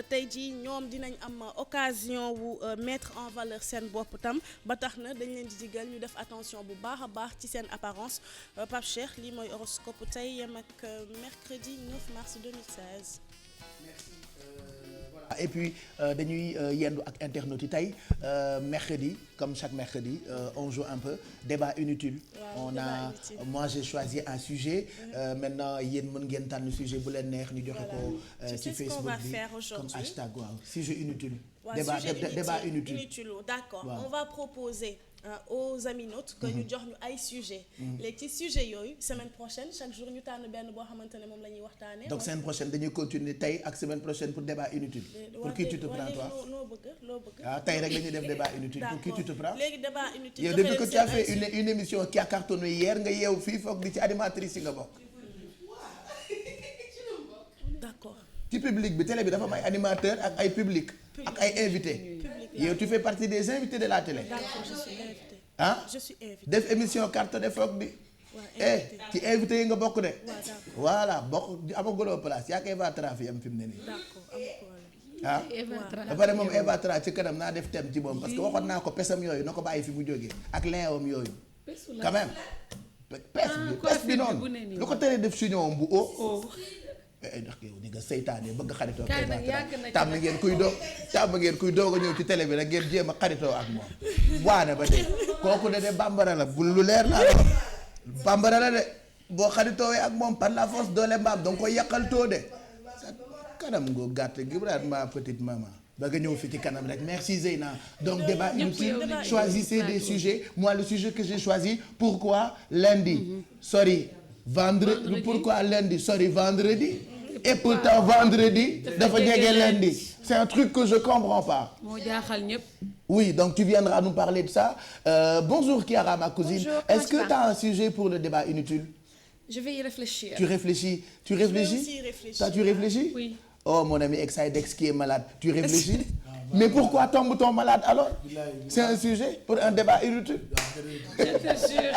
tey jii ñoom dinañ am occasion wu mettre en valeur seen bopp tam ba tax na dañ leen di digal ñu def attention bu baax a baax ci seen apparence Pape Cheikh lii mooy horoscope tey yem ak mercredi 9 mars 2016. Et puis dañuy yendu ak internautes yi tey mercredi comme chaque mercredi on joue un peu débat inutile. Moi j'ai choisi un sujet. Maintenant yéen mën ngeen tànn sujet bu leen neex ñu joxe ko ci Facebook bi comme hashtag waaw sujet inutile. Débat inutile. D'accord. On va proposer aux aminotes que ñu jox ñu ay sujet léegi ci sujet yooyu semaine prochaine chaque jour ñu tànn benn boo xamante ne moom la ñuy waxtaanee. Donc semaine prochaine dañuy continuer tey ak semaine prochaine pour débat inutile. Pour qui tu te prends toi? loo bëgg. Ah tey rek la ñuy def débat inutile. Pour qui tu te prends? léegi débat inutile. Yow depuis que tu as fait une émission qui a cartonné hier nga yeewu fii foog di ci animatrice yi nga bokk. D'accord. ci public bi télé bi dafa am ay animateur ak ay public ak ay invité. Yow tu fais partie des invités de la télé. D'accord, je suis invité. Ah je suis invité. Def émission cartonné foog di. ci invité yi nga bokk de. Voilà bokk amaguloo place yaa ngi Eva Tra fi am fi mu ne nii. Ah ba pare moom Eva Tra ci kanam naa def thème ci moom parce que waxoon naa ko pesam yooyu na ko bàyyi fi mu jógee ak leewam yooyu. quand même pes bi noonu lu ko teree def chignon bu o ndax yow ni nga seytaane bëgg xaritoo ak tàmm ngeen kuy doog a ñëw ci télé bi rek ngeen jéem a xaritoo ak moom waane ba tey kooku de bambara la bu lu leer naa la bambara la de boo xaritoowee ak moom par la force doole mbaam danga koy yàqal too de sa kanam ngoo gàtt gibraat ma petite maman ba nga ñëw fi ci kanam rek merci Zeyna donc débat inutile choisissez des sujets moi le sujet que j'ai choisi pourquoi lundi sorry vendredi pourquoi lundi sorry vendredi et pourtant vendredi dafa jege lundi c'est un truc que je comprends pas. moo jaaxal ñëpp. Oui, donc tu viendras nous parler de ça. Bonjour Chiara, ma cousine. Bonjour, est-ce que tu as un sujet pour le débat inutile? Je vais y réfléchir. Tu réfléchis? Tu réfléchis? Toi, tu réfléchis? Oui. Oh, mon ami Excidex qui est malade. Tu réfléchis? Mais pourquoi tombe-t-on malade alors? C'est un sujet pour un débat inutile? Je te jure.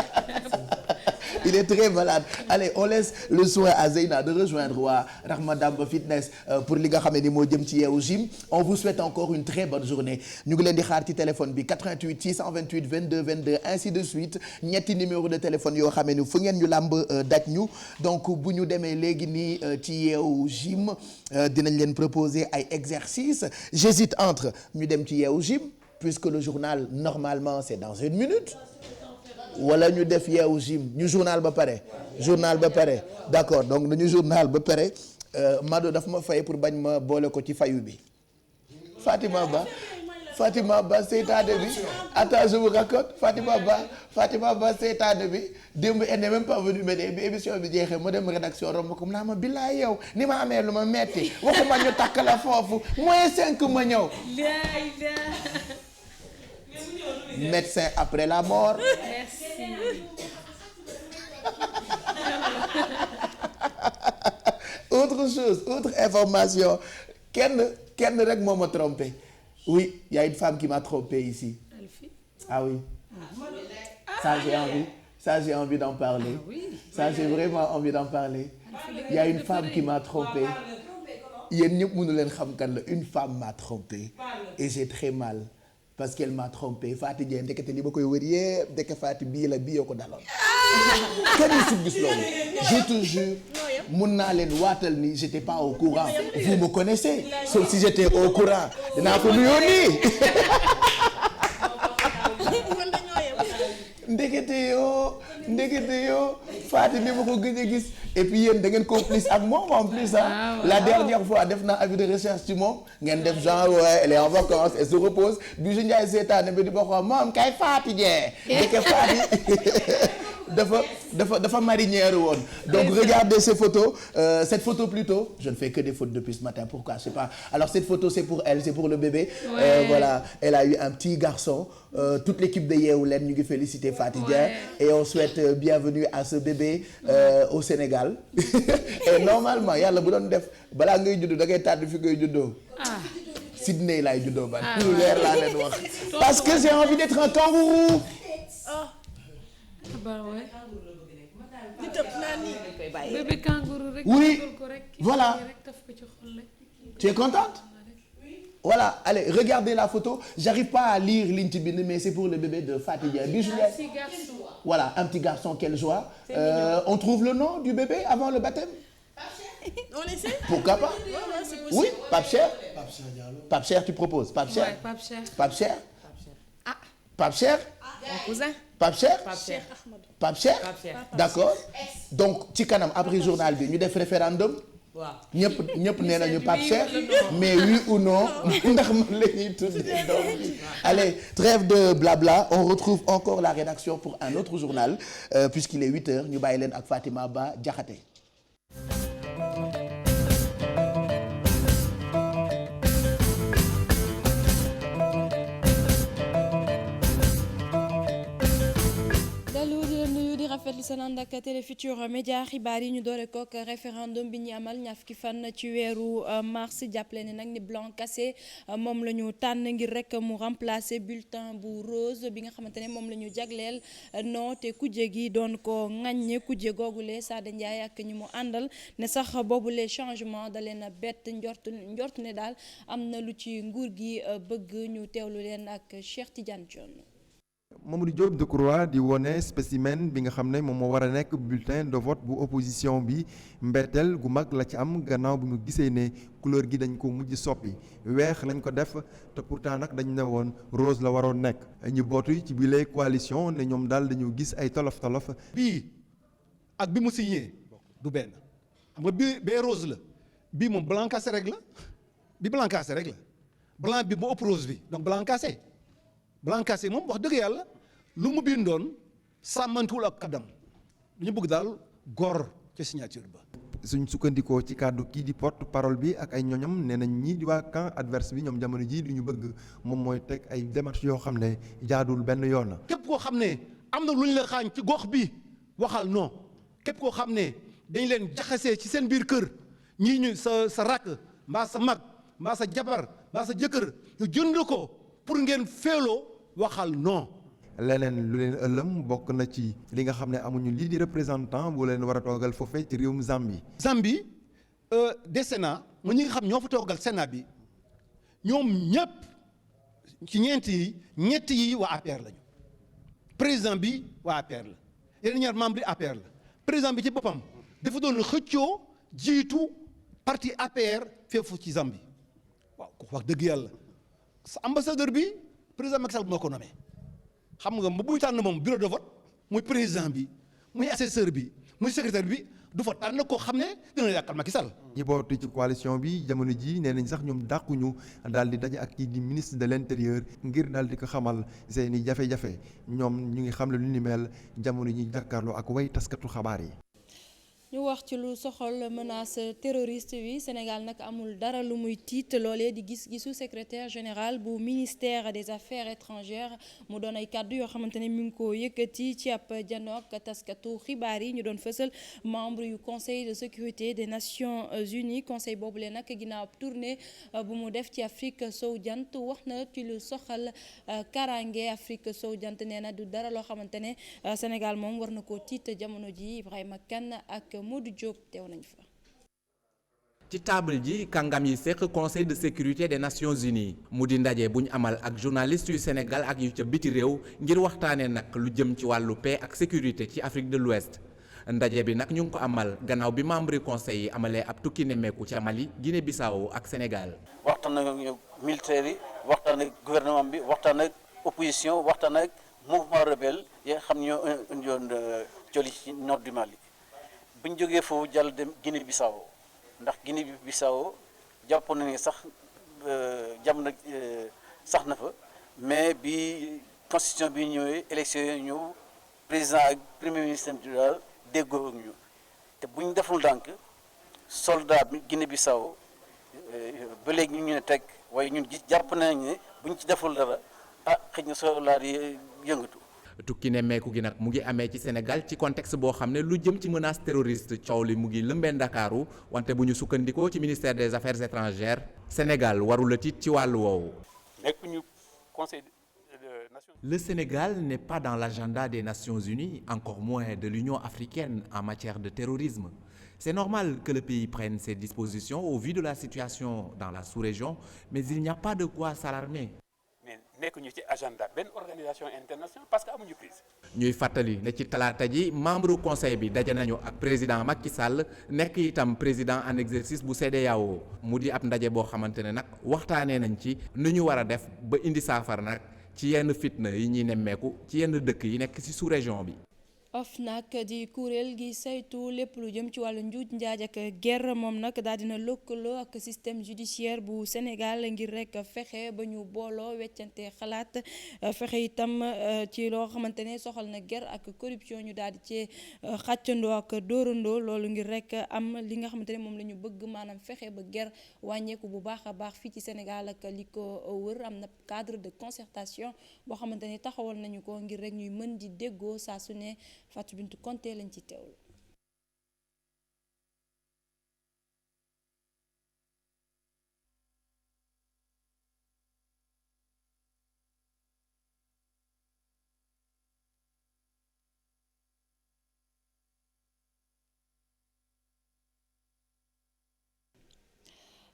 Il est très malade. Allez, on laisse le soin à Zeyna de rejoindre waa Rahma Damba Fitness pour li nga xam ne ni moo jëm ci Yeewu Gym. On vous souhaite encore une très bonne journée. ñu ngi leen di xaar ci téléphone bi 88 628 22 22 ainsi de suite ñetti numéro de téléphone yoo xam ne fu ngeen ñu làmb daj ñu donc bu ñu demee léegi nii ci Yeewu Gym dinañ leen proposer ay exercices. J'hésite entre ñu dem ci Yeewu Gym puisque le journal normalement c'est dans une minute. wala ñu def Yeewu Gym ñu journal ba pare d'accord donc nañu journal ba pare Mado daf ma fay pour bañ ma boole ko ci fayu bi Fatima Ba seytaane bi attends je vous raconte Fatima Ba seytaane bi démb elle n'est même pas venue m'aider bi émission bi jeexee ma dem rédaction romb ko mu naa ma billaay yow ni ma amee lu ma metti waxuma ñu takk la foofu -5 ma ñëw médecin après la mort. Merci. Autre information kenn rek moo ma trompé oui il y a une femme qui m'a trompé ici. Ah oui. Ça j'ai envie d'en parler. Ça j'ai vraiment envie d'en parler. Il y a une femme qui m'a trompé. Yéen ñëpp mënu leen xam kan la une femme m'a trompé et j'ai très mal. Parce qu'elle m'a trompé Fatou Dieng ndekete li ma koy wër yëpp ndeke Fatou bii la bii yoo ko daloon kenn musul gis loolu je te jure mun naa leen waatal ni j'étais pas au courant vous me connaissez sauf si j'étais au courant dinaa ko nuyoo nii ndekete yoo Fatou ni ma ko gëj a gis et puis yéen da ngeen complice ak moom en plus la dernière fois def naa avis de recherche ci moom ngeen def genre ouais elle est en vacances elle se repose Bijou Ndiaye seetaane ba di ba xool moom kay Fatou Dieng ndeke Fatou dafa marinière woon donc regardez ces photos cette photo plutôt je ne fais que des fautes depuis ce matin pourquoi je sais pas alors cette photo c'est pour elle c'est pour le bébé voilà elle a eu un petit garçon toute l'équipe de Yeewu Leen ñu ngi féliciter Fatou Dieng et on souhaite bienvenue à ce bébé au Sénégal et normalement yàlla bu doon def balaa ngay judd da ngay tànn fi ngay juddoo Sydney laay juddoo ba lu leer laa leen wax parce que j'ai envie d'être un kangourou. bébé kangourou rek. oui voilà. tu es contente? voilà allez regardez la photo j'arrive pas à lire liñ ci bind mais c'est pour le bébé de Fatou Dieng. Bijou Ndiaye. Voilà un petit garçon quelle joie. On trouve le nom du bébé avant le baptême? On essaie? Pourquoi pas? Oui, Pape Cheikh. Pape Cheikh tu proposes? Pape Cheikh. Pape Cheikh. Pape Cheikh. Ah. Pape Cheikh. Mon cousin. Pape Cheikh. Pape Cheikh. D'accord donc ci kanam après journal bi ñu def référendum. waaw ñëpp nee nañu Pape Cheikh mais oui ou non ndax man la ñuy tuddee doom bi. Allez trêve de blabla on retrouve encore la rédaction pour un autre journal puisqu'il est 8h ñu bàyyi leen ak Fatima Ba Diakhaté. rafetlu seen ànd ak Télé Futurs Médias xibaar yi ñu doore kook référendum bi ñu amal ñaar fukki fan ci weeru mars jàppale ne nag ni blanc cassé moom la ñu tànn ngir rek mu remplacer bulletin bu rose bi nga xamante ne moom la ñu jagleel non te kujje gi doon ko ŋaññe kujje googule Sada Ndiaye ak ñi mu àndal ne sax boobule changement da leen a bett njort ne daal am na lu ci nguur gi bëgg ñu teewlu leen ak Cheikh Tidiane Dione. Mamadou Diop Decroix di wone spécimen bi nga xam ne moom moo war a nekk bulletin de vote bu opposition bi mbetteel gu mag la ci am gannaaw bi mu gisee ne couleur gi dañ ko mujj soppi weex lañ ko def te pourtant nag dañ ne woon rose la waroon nekk ñu bootu ci bile coalition ne ñoom daal dañu gis ay tolof-tolof. bii ak bi mu signé du benn xam nga bii bee rose la bii moom blanc cassé rek la bi blanc cassé rek la blanc bi moo ëpp rose bi donc blanc cassé. blanc cassé moom wax dëgg yàlla lu mu bindoon sàmmantuwul ak kaddam ñu bëgg daal góor ca signature ba. suñ sukkandikoo ci kàddu kii di porte parole bi ak ay ñoñam nee nañ ñii di waa camp adverse bi ñoom jamono jii du ñu bëgg moom mooy teg ay démarches yoo xam ne jaadul benn yoon la. képp koo xam ne am na lu ñu la xaañ ci gox bi waxal non képp koo xam ne dañ leen jaxasee ci seen biir kër ñii ñu sa rakk mbaa sa mag mbaa sa jabar mbaa sa jëkkër ñu jënd ko pour ngeen feeloo waxal non. leneen lu leen ëllëm bokk na ci li nga xam ne amuñu lii di représentant bu leen war a toogal foofee ci réewum Zambie. Zambie des Sénat mu ñi nga xam ñoo fa toogal Sénat bi ñoom ñëpp ci ñett yi waa APR lañu président bi waa APR la yeneen ñaar membre yi APR la président bi ci boppam dafa doon xëccoo jiitu parti APR fépp ci Zambie waaw ku wax dëgg yàlla sa ambassadeur bi président Macky Sall moo ko nommé xam nga bu buy tànn moom bureau de vote muy président bi muy assesseur bi muy secrétaire bi du fa tànn koo xam ne dina yàqal Macky Sall. ñi bootu ci coalition bi jamono ji nee nañ sax ñoom dàquñu daal di daje ak kii di ministre de l'intérieur ngir daal di ko xamal seeni jafe-jafe ñoom ñu ngi xam ne lu ni mel jamono ñi jàkkaarloo ak way taskatu xabaar yi. ñu wax ci lu soxal menace terroriste bi Sénégal nag amul dara lu muy tiit loolee di gis-gisu secrétaire général bu ministère des affaires étrangères mu doon ay kàddu yoo xamante ne mi ngi ko yëkkati ci ab janook taskatu xibaar yi ñu doon fësal membre yu conseil de sécurité des nations unies conseil boobu leen nag ginnaaw tournée bu mu def ci Afrique sowu jant wax na ci lu soxal karange Afrique sowu jant nee na du dara loo xamante ne Sénégal moom war na koo tiit jamono ji Ibrahima Kane ak Modou Diop teew nañ fa. ci table ji kàngam yi seq conseil de sécurité des nations unies mu di ndaje bu ñu amal ak journaliste yu Sénégal ak yu ca biti réew ngir waxtaanee nag lu jëm ci wàllu paix ak sécurité ci Afrique de l'Ouest ndaje bi nag ñu ngi ko amal gannaaw bi membre yi conseil yi amalee ab tukki nemmeeku ca Mali Guinée Bissau ak Sénégal. waxtaan ak militaires yi waxtaan ak gouvernement bi waxtaan ak opposition waxtaan ak mouvement rebelle yi nga xam ñoo indiwoon joli ci nord du Mali bu ñu jógee foofu jàll dem Guinée Bissau ndax Guinée Bissau jàpp na ni sax jàmm nag sax na fa mais bi constitution bi ñëwee élection yi ñëw président ak premier ministre daal déggoo ak ñu te bu ñu deful ndànk soldat bi Guinée Bissau ba léegi ñu ne teg waaye ñun gis jàpp nañ ne bu ñu ci deful dara xëy na soldat yi yëngatu. tukki nemmeeku gi nag mu ngi amee ci Sénégal ci contexte boo xam ne lu jëm ci menace terroriste coow li mu ngi lëmbee Ndakaaru wante bu ñu sukkandikoo ci ministère des affaires étrangères Sénégal warula tiit ci wàllu woowu. nekkuñu conseil des nations. Le Sénégal n'est pas dans l'agenda des Nations Unies, encore moins de l'Union africaine en matière de terrorisme. C'est normal que le pays prenne ses dispositions au vu de la situation dans la sous-région, mais il n'y a pas de quoi s'alarmer. nekkuñu ci agenda benn organisation internationale parce que amuñu prise. ñuy fàttali ne ci talaata ji membre conseil bi daje nañu ak président Macky Sall nekk itam président en exercice bu CEDEAO mu di ab ndaje boo xamante ne nag waxtaanee nañ ci nu ñu war a def ba indi saafara nag ci yenn fitna yi ñuy nemmeeku ci yenn dëkk yi nekk ci sous-région bi. OFNAC di kuréel gi saytu lépp lu jëm ci wàllu njuuj njaaj ak guerre moom nag daal dina lëkkaloo ak système judiciaire bu Sénégal ngir rek fexe ba ñu booloo weccante xalaat fexe itam ci loo xamante ne soxal na guerre ak corruption ñu daal di ci xàccandoo ak dóorandoo loolu ngir rek am li nga xamante ne moom la ñu bëgg maanaam fexe ba guerre wàññeeku bu baax a baax fii ci Sénégal ak li ko wër am na cadre de concertation boo xamante ne taxawal nañu ko ngir rek ñuy mën di déggoo saa su ne. Fatou Bintou Konté lañ ci teewlu.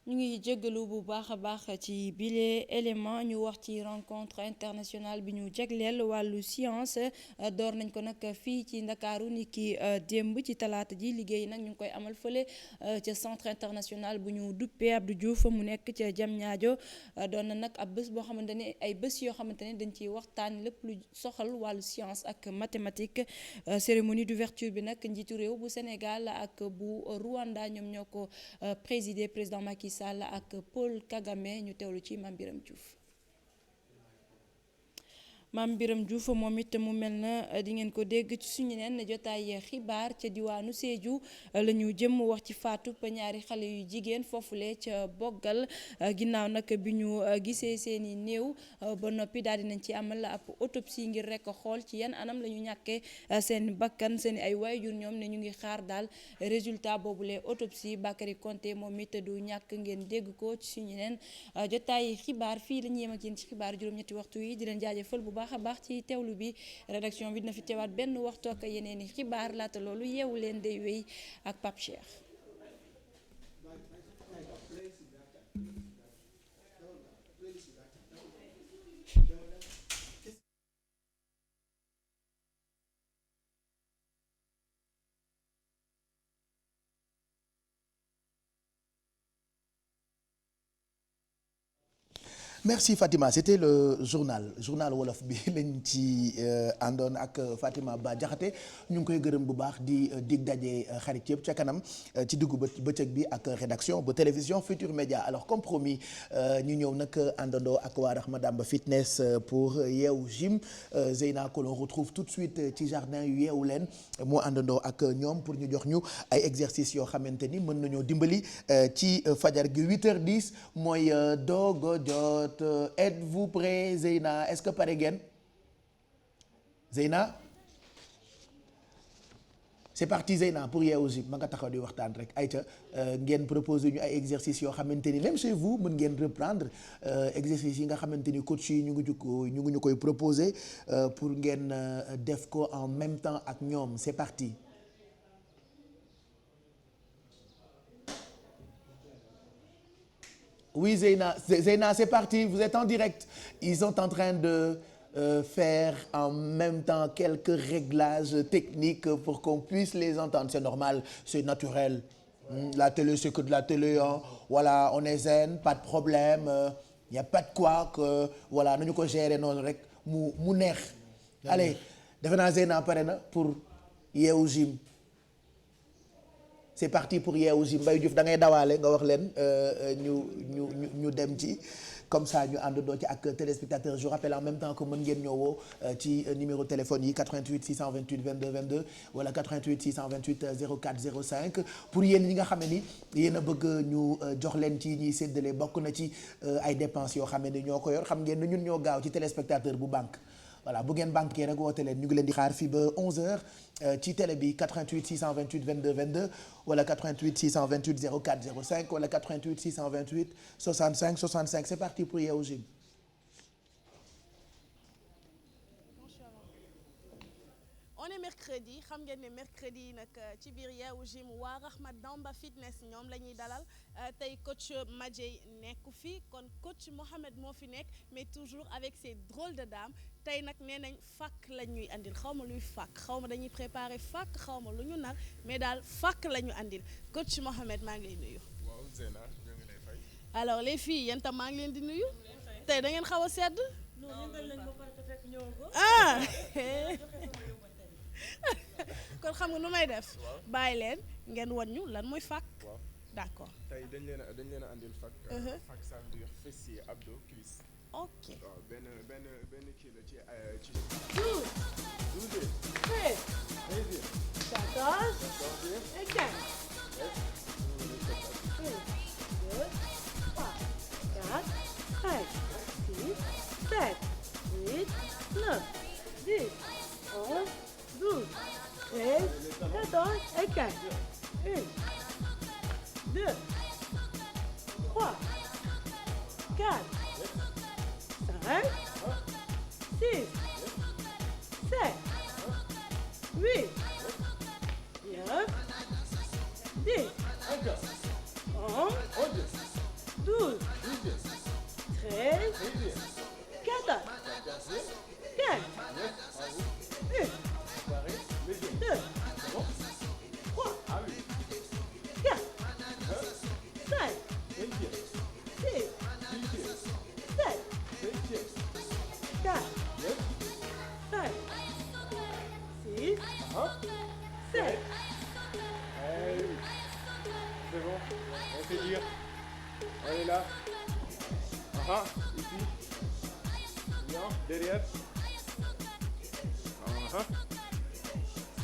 ñu ngi jéggalu bu baax a baax ci bile élément ñu wax ci rencontre internationale bi ñu jagleel wàllu science door nañ ko nag fii ci Ndakaaru ni ki démb ci talaata ji liggéey nag ñu ngi koy amal fële ca centre international bu ñu duppee Abdou Diouf mu nekk ca Diamniadio doon na nag ab bés boo xamante ne ay bés yoo xamante ne dañ ciy waxtaan lépp lu soxal wàllu science ak mathématique cérémonie d'ouverture bi nag njiitu réew bu Sénégal ak bu Rwanda ñoom ñoo ko président Macky Sall ak Paul Kagame ñu teewlu ci Mame Biram Diouf. Mame Biram Diouf moom it mu mel na di ngeen ko dégg ci suñu neen jotaay xibaar ca diwaanu Sédhiou la ñu jëm wax ci faatu ñaari xale yu jigéen foofule ca Boggal ginnaaw nag bi ñu gisee seeni néew ba noppi daal dinañ ci amal ab autopsie ngir rek xool ci yan anam la ñu ñàkkee seen bakkan seen ay waajur ñoom ne ñu ngi xaar daal résultat boobule autopsie Bakary Konté moom it du ñàkk ngeen dégg ko ci suñu neen jotaay xibaar fii la ñu yem ak yéen ci xibaar juróom-ñetti waxtu yi di leen jaajëfal bu baax a baax ci teewlu bi rédaction bi dina fi teewaat benn waxtu ak yeneen i xibaar laata loolu yeewu leen day wéy ak Pape Cheikh. merci Fatima c'était le journal wolof bi lañ ci àndoon ak Fatima Ba Diakhaté ñu ngi koy gërëm bu baax di dig daje xarit yëpp ca kanam ci diggu bëccëg bi ak rédaction ba télévision Futur Média alors comme promis ñu ñëw nag àndandoo ak waa Rahma Damba Fitness pour Yeewu Gym Zeyna que l'on retrouve tout de suite ci jardin yu Yeewu leen moo àndandoo ak ñoom pour ñu jox ñu ay exercices yoo xamante ni mën nañoo dimbali ci fajar gi 8h10 mooy doog jot. Êtes-vous prêt Zeyna est-ce que pare ngeen Zeyna c'est parti Zeyna pour Yeewu Gym ma nga taxaw di waxtaan rek ayca ngeen proposer ñu ay exercices yoo xamante ni même chez vous mën ngeen reprendre exercices yi nga xamante ni coach yi ñu ngi ñu koy proposer pour ngeen def ko en même temps ak ñoom c'est parti. Oui, Zeyna, c'est parti. Vous êtes en direct. Ils sont en train de faire en même temps quelques réglages techniques pour qu'on puisse les entendre. C'est normal, c'est naturel. La télé, c'est que de la télé. Hein. Voilà, on est zen, pas de problème. Il n'y a pas de quoi que voilà, nañu ko gérer noonu rek mu neex. Allez, defe naa Zeyna pare na pour Yeewu Gym. C'est parti pour Yeewu Gym. Mbaye Diouf da ngay dawaale nga wax leen ñu dem ci. Comme ça ñu àndandoo ci ak téléspectateurs. Je rappelle en même temps que mën ngeen ñëwoo ci numéro téléphone yi 88 628 22 22 wala 88 628 04 05 pour yéen ñi nga xam ne ni yéen a bëgg ñu jox leen ci ñiy séddale bokk na ci ay dépenses yoo xam ne ni ñoo ko yor xam ngeen ne ñun ñoo gaaw ci téléspectateur bu banque. Voilà bu ngeen banqué rek woote leen ñu ngi leen di xaar fii ba 11h ci télé bi 88 628 22 22 wala 88 628 04 05 wala 88 628 65 65 c'est parti pour Yeewu Gym. On est mercredi xam ngeen ne mercredi yi nag ci biir Yeewu Gym waa Rahma Damba Fitness ñoom la ñuy dalal tey coach Madieye nekku fi kon coach Mohamed moo fi nekk mais toujours avec ces drôles de dames tey nag nee nañ fàkk la ñuy andil xaw ma luy fàkk xaw ma dañuy préparer fàkk xaw ma lu ñu nar mais daal fàkk la ñu andil coach Mohamed maa ngi lay nuyu. waaw Zeyna ñoo ngi lay fay. alors les filles yéen tam maa ngi leen di nuyu. tey da ngeen xaw a sedd. ah. kon xam nga nu may def. bàyyi leen ngeen wan ñu lan mooy fàkk. d'accord. tey dañ leen a andil fàkk. fàkk ça veut dire fessier abdos cuisse. ok waaw benn kii la ci. 12, 13, 14 et 15. 1, 2, 3, 4, 5, 6, 7, 8, 9, 10, 11, 12, 13, 14 et 15. 1, 2, 3, 4, 5, 6, 7, 8, 9, 10, 11, 12, 13, 14, 15, 1, 2, 3, 4, 5, 6, 7, 4, 5, 6, 7. C'est bon, on fait dire. Elle est là. Ici. Bien, derrière.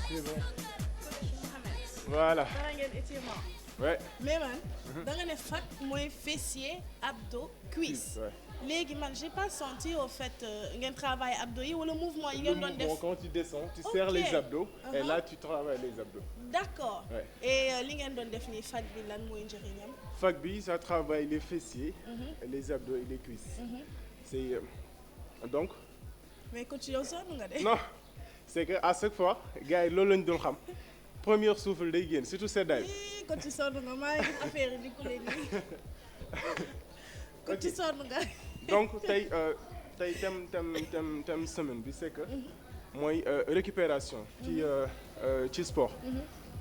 C'est bon. Voilà. Ouais. mais man da nga ne fàkk mooy fessier abdos cuisse. léegi man j'ai pas senti au fait ngeen travail abdos yi wala mouvement yi ngeen doon def. Quand tu descends, tu serres les abdos et là tu travailles les abdos. D'accord. Ouais. Et li ngeen doon def nii fàkk bi lan mooy njëriñam. Fàkk bi ça travaille les fessiers, les abdos et les cuisses. C'est donc. mais coach yow sonn nga de. Non, c'est que à chaque fois gars yi loolu lañu doon xam. Premier souffle day génn surtout seddaay. coach sonn nga maa ngi affaire yi di ko leen nii. coach sonn nga. donc tey thème semaine bi c'est que mooy récupération ci sport.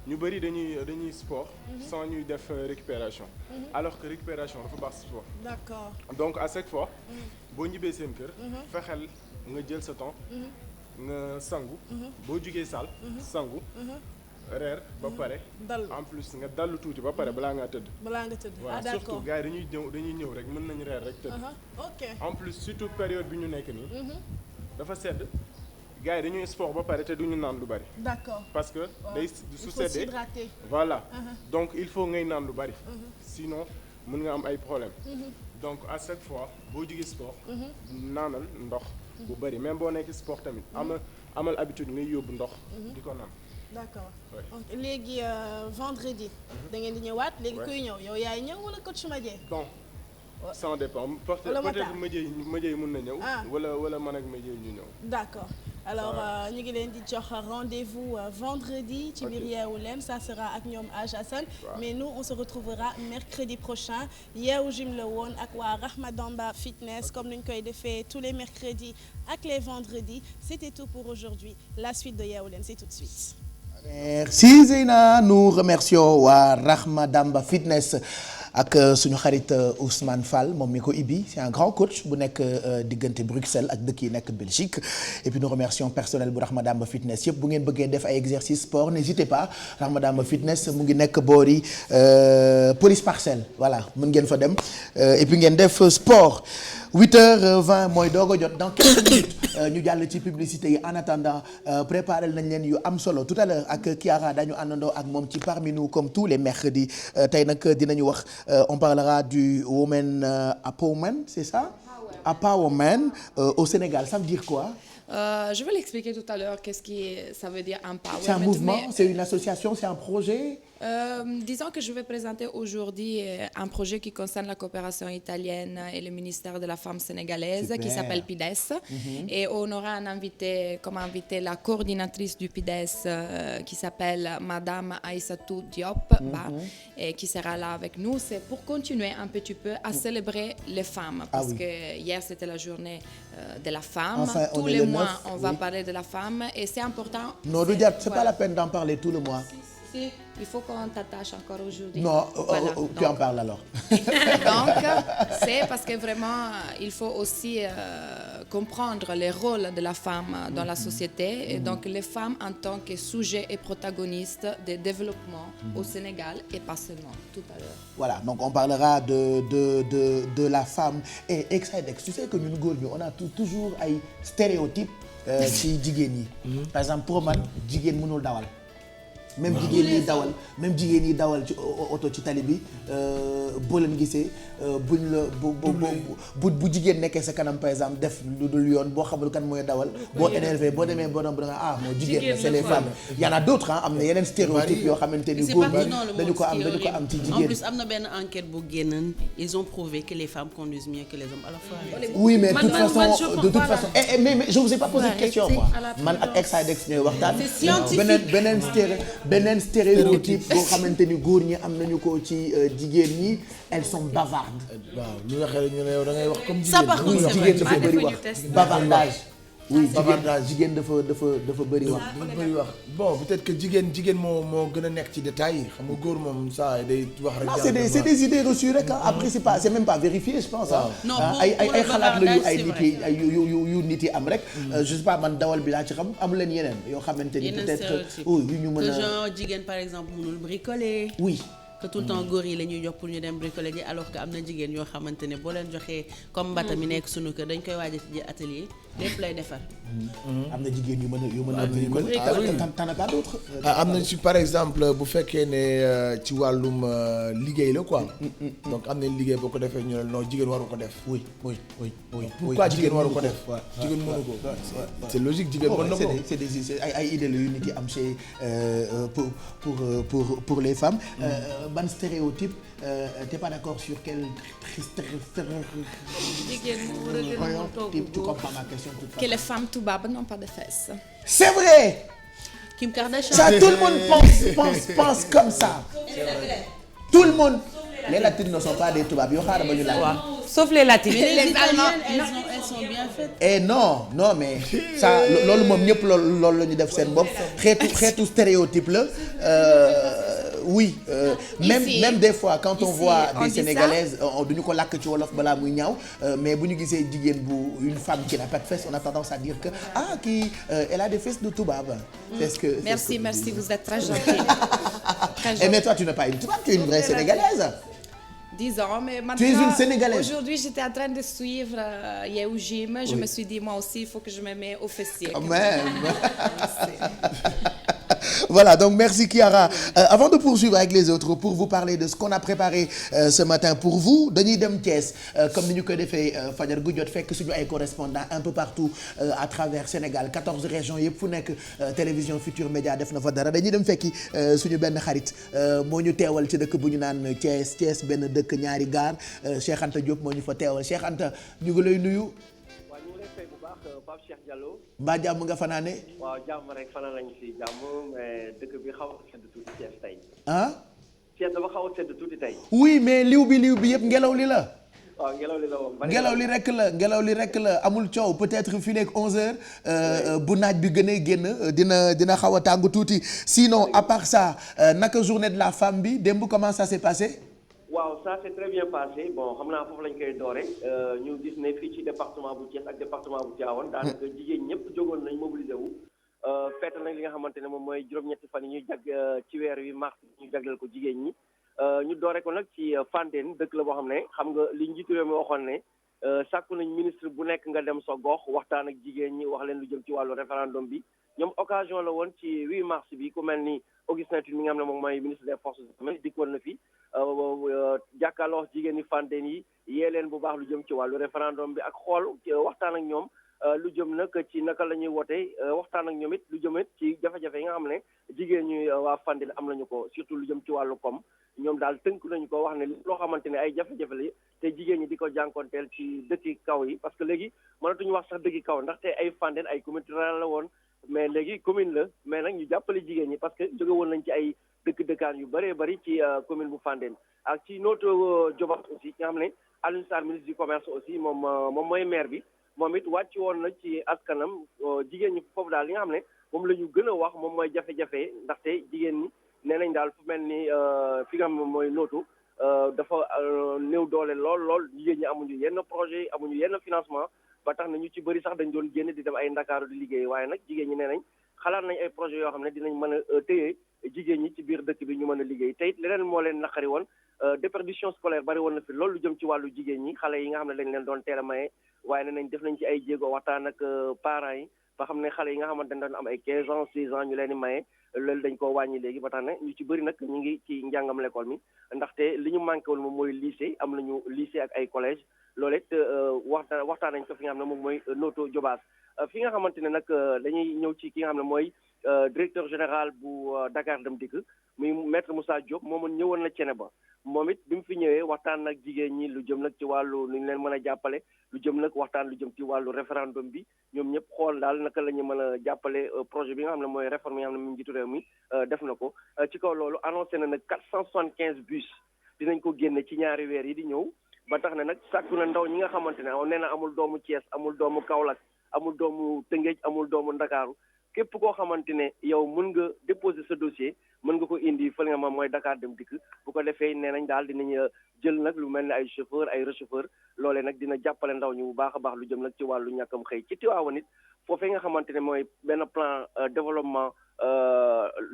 ñu bëri dañuy sport sans ñuy def récupération. alors que récupération dafa baax sport. d'accord. donc à chaque fois boo ñibbee seen kër. fexeel nga jël sa temps. nga sangu. boo jugee salle. sangu. reer ba pare. en plus nga dallu tuuti ba pare balaa ngaa tëdd. ah d'accord surtout gars yi dañuy ñëw rek mën nañu reer rek tëdd. ok en plus surtout période bi ñu nekk nii. dafa sedd gars yi dañuy sport ba pare te duñu naan lu bari. d'accord parce que day su seddee s'hydrater. voilà donc il faut ngay naan lu bari. sinon mën nga am ay problème donc à chaque fois boo jógee sport. naanal ndox bu bari même boo nekk sport tamit amal habitude ngay yóbbu ndox. di ko naan. d'accord léegi vendredi. da ngeen di ñëwaat léegi kuy ñëw yow yaay ñëw wala coach Madieye. bon ça dépend peut-être Madieye mën na ñëw. wala man ak Madieye ñu ñëw. d'accord alors ñu ngi leen di jox rendez-vous vendredi ci biir Yeewu Leen ça sera ak ñoom Aj Hassan mais nous on se retrouvera mercredi prochain Yeewu Gym la woon ak waa Rahma Damba Fitness comme ni ñu koy defee tous les mercredis ak les vendredis c'était tout pour aujourd'hui la suite de Yeewu Leen c'est tout de suite. Merci Zeyna, nous remercions waa Rahma Damba Fitness ak suñu xarit Ousmane Fall moom mi ko ibbi c'est un grand coach bu nekk diggante Bruxelles ak dëkk yi nekk Belgique et puis nous remercions personnel bu Rahma Damba Fitness yëpp bu ngeen bëggee def ay exercices sport n'hésitez pas Rahma Damba Fitness mu ngi nekk boori police parcelle voilà mën ngeen fa dem et puis ngeen def sport 8h20 mooy doog a jot dans quelques minutes ñu jàll ci publicité yi en attendant préparé nañ leen yu am solo tout à l'heure ak Kiara dañu àndandoo ak moom ci parmi nous comme tous les mercredis tey nag dinañu wax on parlera du women empowerment c'est ça empowerment au Sénégal ça veut dire quoi? Je vais l'expliquer tout à l'heure qu'est-ce qui ça veut dire empowerment. C'est un mouvement, c'est une association, c'est un projet? Disons que je vais présenter aujourd'hui un projet qui concerne la coopération italienne et le ministère de la femme sénégalaise. Super. Qui s'appelle PIDES. Et on aura comme invité la coordinatrice du PIDES qui s'appelle Madame Aïssatou Diop et qui sera là avec nous. C'est pour continuer un petit peu à célébrer les femmes parce que hier c'était la journée de la femme. Enfin, tous les mois on va parler de la femme et c'est important. Non, c'est pas la peine d'en parler tout le mois. Si, il faut qu'on t'attache encore aujourd'hui. Non, voilà, tu en parles alors. Donc, c'est parce que vraiment, il faut aussi comprendre les rôles de la femme dans la société et donc les femmes en tant que sujet et protagonistes de développement au Sénégal et pas seulement, tout à l'heure. Voilà, donc on parlera de la femme et Excidex. Tu sais que ñun góor ñi on a toujours ay stéréotypes ci jigéen ñi. Par exemple pour man jigéen mënul dawal. même jigéen yi dawal ci oto ci tali bi boo leen gisee buñ la bu jigéen nekkee sa kanam par exemple def lu dul yoon boo xamul kan mooy dawal boo énervé boo demee boo doon bu nga moo jigéen la c'est les femmes y en a d'autres am na yeneen stéréotypes yoo xamante ni góor ñi dañu ko am ci jigéen. En plus am na benn enquête bu génn ils ont prouvé que les femmes conduisent mieux que les hommes à la fois. Oui mais de toute façon mais je vous ai pas posé de question moi man ak Excidex ñooy waxtaan beneen stéréotype boo xamante ni góor ñi am nañu ko ci jigéen ñi elles sont bavardes. waaw lu waxee ñu ne yow da ngay wax comme jigéen. ça par contre jigéen dafa bëri wax bavardage. oui jigéen dafa bëri wax. bon peut-être que jigéen moo gën a nekk ci détails yi xam nga góor moom saa day wax rek. non c'est des idées reçues rek après c'est même pas vérifié je pense non ay xalaat la yu nit yi am rek. je sais pas man dawal bi laa ci xam amu leen yeneen yoo xamante ni peut-être yu ñu mën a. que genre jigéen par exemple mënul bricoler. oui. que tout le temps góor yi la ñuy jox pour ñu dem bricoler ji alors que am na jigéen yoo xamante ne boo leen joxee comme mbata mi nekk sunu kër dañ koy waaj a ci atelier lépp lay defar. am na jigéen yu mën a bricoler. t'en as pas d'autres. am na ci par exemple bu fekkee ne ci wàllum liggéey la quoi. donc am nañ liggéey boo ko defee ñu ne non jigéen waru ko def. oui. pourquoi jigéen waru ko def. jigéen mënu ko. c'est logique jigéen mën na ko. c'est des ay idées la yu nit yi am chez pour les femmes. ban stéréotype t'es pas d'accord sur quel tu comprends ma question toute que les femmes toubabes n'ont pas de fesses. C'est vrai. Kim Kardashian. Ça tout le monde pense comme ça. Tout le monde. Les latines ne sont pas des toubabs yoo xaaral ba ñu laaj. Sauf les latines. Mais les italiennes elles sont bien faites. Et non mais ça loolu moom ñëpp loolu la ñu def seen bopp xeetu stéréotype la. Oui même des fois quand on voit des Sénégalaises duñu ko làkk ci wolof balaa muy ñaaw mais bu ñu gisee jigéen bu une femme qui n'a pas de fesses on a tendance à dire que kii elle a des fesses de toubab. C'est ce que merci vous êtes très gentil. Mais toi tu n'es pas une toubab, tu es une vraie Sénégalaise. Disons, mais maintenant, tu es une Sénégalaise. Aujourd'hui, j'étais en train de suivre Yeewu Gym. Je me suis dit, moi aussi, il faut que je me mette au fessier. Quand même. Voilà, donc merci Kiara. Avant de poursuivre avec les autres, pour vous parler de ce qu'on a préparé ce matin pour vous, dañuy dem Thiès comme ni ñu koy defee fajar gu jot fekk suñu ay correspondants un peu partout à travers Sénégal 14 régions yëpp fu nekk télévision Futur Média def na fa dara dañuy dem fekki suñu benn xarit moo ñu teewal ci dëkk bu ñu naan Thiès benn dëkk ñaari gaar Cheikh Anta Diop moo ñu fa teewal Cheikh Anta ñu ngi lay nuyu. Pape Cheikh Diallo. mbaa jàmm nga fanaane. waaw jàmm rek fanaan nañu si jàmm mais dëkk bi xaw a sedd tuuti Thiès tey. ah. Thiès dafa xaw a sedd tuuti tey. oui mais liw bi yëpp ngelaw li la. waaw ngelaw li la woon. ngelaw li rek la amul coow peut-être fii léegi 11h bu naaj bi gënee génn dina xaw a tàng tuuti sinon à part ça naka journée de la femme bi démb comment ça s'est passé. waaw ça s'est très bien passé bon xam naa foofu lañ koy doore ñu gis ne fii ci département bu Thiès ak département bu Tivaouane daanaka jigéen ñëpp jógoon nañ mobilisé wu fête nañ li nga xamante ne moom mooy juróom-ñetti fan yi ñuy jag ci weer wi mars ñu jagleel ko jigéen ñi ñu doore ko nag ci Fandène dëkk la boo xam ne xam nga li njiitu réew mi waxoon ne sàkku nañ ministre bu nekk nga dem sa gox waxtaan ak jigéen ñi wax leen lu jëm ci wàllu référendum bi ñoom occasion la woon ci 8 mars bi ku mel ni Augustin Tine mi nga xam ne moom mooy ministre des forces armées dikkoon na fi jàkkaarloo jigéen ñi Fandène yi yee leen bu baax lu jëm ci wàllu référendum bi ak xool waxtaan ak ñoom lu jëm nag ci naka la ñuy wote waxtaan ak ñoom it lu jëm it ci jafe-jafe yi nga xam ne jigéen ñi waa Fandène am nañu ko surtout lu jëm ci wàllu koom ñoom daal tënk nañu ko wax ne loo xamante ne ay jafe-jafe la te jigéen ñi di ko jànkonteel ci dëkki kaw yi parce que léegi mënatuñu wax sax dëkki kaw ndaxte ay Fandène ay commune rurale la woon mais léegi commune la mais nag ñu jàppale jigéen ñi parce que jóge woon nañ ci ay dëkkaan yu bëree bëri ci commune bu Fandène ak ci notre Diobass aussi nga xam ne Alioune Sarr ministre du commerce aussi moom mooy maire bi moom it wàcc woon na ci askanam jigéen ñi foofu daal li nga xam ne moom la ñu gën a wax moom mooy jafe-jafe ndaxte jigéen ñi nee nañ daal fu mel ni fi nga xam ne mooy nootu dafa néew doole lool jigéen ñi amuñu yenn projet amuñu yenn financement ba tax na ñu ci bëri sax dañ doon génn di dem ay Ndakaaru di liggéey waaye nag jigéen ñi nee nañ xalaat nañ ay projet yoo xam ne dinañ mën a téye jigéen ñi ci biir dëkk bi ñu mën a liggéey te it leneen moo leen naqari woon déperdition scolaire bari woon na fi loolu lu jëm ci wàllu jigéen ñi xale yi nga xam ne dañ leen doon teel a maye waaye nee nañ def nañ ci ay jéego waxtaan ak parents yi ba xam ne xale yi nga xamante ne dañ am ay 15 ans 16 ans ñu leen di maye loolu dañ koo wàññi léegi ba tax na ñu ci bëri nag ñu ngi ci njàngam l'école mi ndaxte li ñu manqué woon moom mooy lycée am nañu lycée ak ay collège loolu it waxtaan nañ ko fi nga xam ne moom mooy Notto Diobass fi nga xamante ne nag dañuy ñëw ci ki nga xam ne mooy directeur général bu Dakar Dem Dikk muy maître Moussa Diop moom ñëwoon na Thiénaba moom it bi mu fi ñëwee waxtaan nag jigéen ñi lu jëm nag ci wàllu nu ñu leen mën a jàppale lu jëm nag waxtaan lu jëm ci wàllu référendum bi ñoom ñëpp xool daal naka la ñu mën a jàppale projet bi nga xam ne mooy réforme yi nga xam ne mu njiitu réew mi def na ko ci kaw loolu annoncé na nag 475 bus dinañ ko génne ci ñaari weer yi di ñëw ba tax na nag sàkku na ndaw ñi nga xamante ne nee na amul doomu Thiès amul doomu Kaolack amul doomu Tëngéej amul doomu Ndakaaru képp koo xamante ne yow mën nga déposer sa dossier mën nga ko indi fële nga moom mooy Dakar Dem Dikk bu ko defee nee nañ daal dinañ jël nag lu mel ni ay chauffeur ay rechauffeur loolee nag dina jàppale ndaw ñu bu baax a baax lu jëm nag ci wàllu ñàkkam xëy ci Tivaouane it foofee nga xamante ne mooy benn plan développement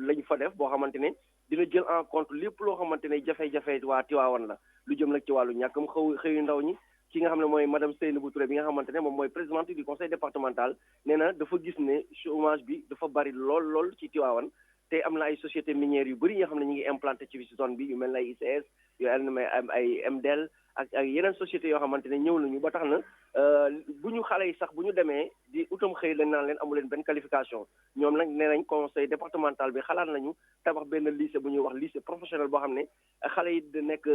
lañ fa def boo xamante ne dina jël en compte lépp loo xamante ne jafe-jafe waa Tivaouane la lu jëm nag ci wàllu ñàkkam xëyu ndaw ñi ki nga xam ne mooy madame Seynabou Touré bi nga xamante ne moom mooy présidente du conseil départemental nee na dafa gis ne chômage bi dafa bari lool ci Tivaouane te am na ay sociétés minières yu bëri yoo xam ne ñu ngi implanté ci zone bi yu mel na ay ICS yu am ay MDL ak yeneen sociétés yoo xamante ne ñëw nañu ba tax na bu ñu xale yi sax bu ñu demee di utam xëy lañ naan leen amu leen benn qualification ñoom nag nee nañ conseil départemental bi xalaat nañu tabax benn lycée bu ñuy wax lycée professionnel boo xam ne xale yi di nekk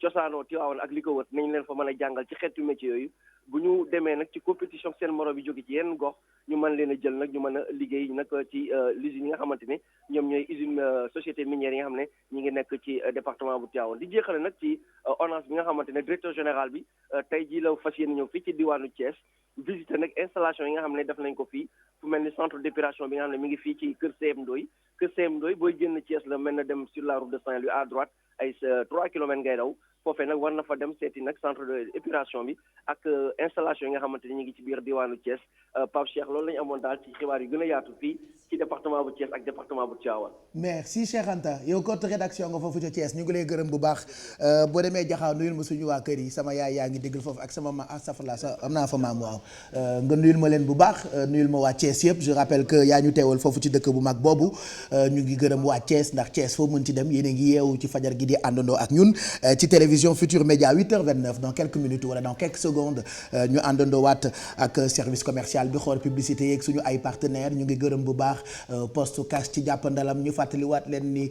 cosaanoo Tivaouane ak li ko wër nañ leen fa mën a jàngal ci xeetu métier yooyu bu ñu demee nag ci compétition seen morom yi jóge ci yenn gox ñu mën leen a jël nag ñu mën a liggéey nag ci l'usine yi nga xamante ne ñoom ñooy usine société minière yi nga xam ne ñi ngi nekk ci département bu Tivaouane di jeexale nag ci ONAS bi nga xamante ne directeur général bi tey jii la fas yéene ñëw fii ci diwaanu Thiès visité nag installation yi nga xam ne def nañ ko fii fu mel ni centre d'épuration bi nga xam ne mi ngi fii ci kër CM Ndoye booy génn Thiès la mel na dem sur la route de Saint-Louis à droite ay 3 kilomètres ngay daw foofee nag war na fa dem seeti nag centre d'épuration bi ak installation yi nga xamante ni ñu ngi ci biir diwaanu Thiès Pape Cheikh loolu la ñu amoon daal ci xibaar yu gën a yaatu fii ci département bu Thiès ak département bu Tivaouane. merci Cheikh Anta yow côté rédaction nga foofu ca Thiès ñu ngi lay gërëm bu baax boo demee Jaxaaw nuyul ma suñu waa kër yi sama yaay yaa ngi déglu foofu ak sama ma astafurlah sa am naa fa maam waaw nga nuyul ma leen bu baax nuyul ma waa Thiès yëpp je rappelle que yaa ñu teewal foofu ci dëkk bu mag boobu ñu ngi gërëm waa Thiès ndax Thiès foo mën ci dem yéen a ngi yeewu ci fajar gi di àndandoo ak ñun ci télévision Futur Média 8h29 dans quelques minutes wala dans quelques secondes ñu àndandoo waat ak service commercial bi xool publicité yeeg suñu ay partenaires ñu ngi gërëm bu baax poste cash ci jàppandalam ñu fàttaliwaat leen ni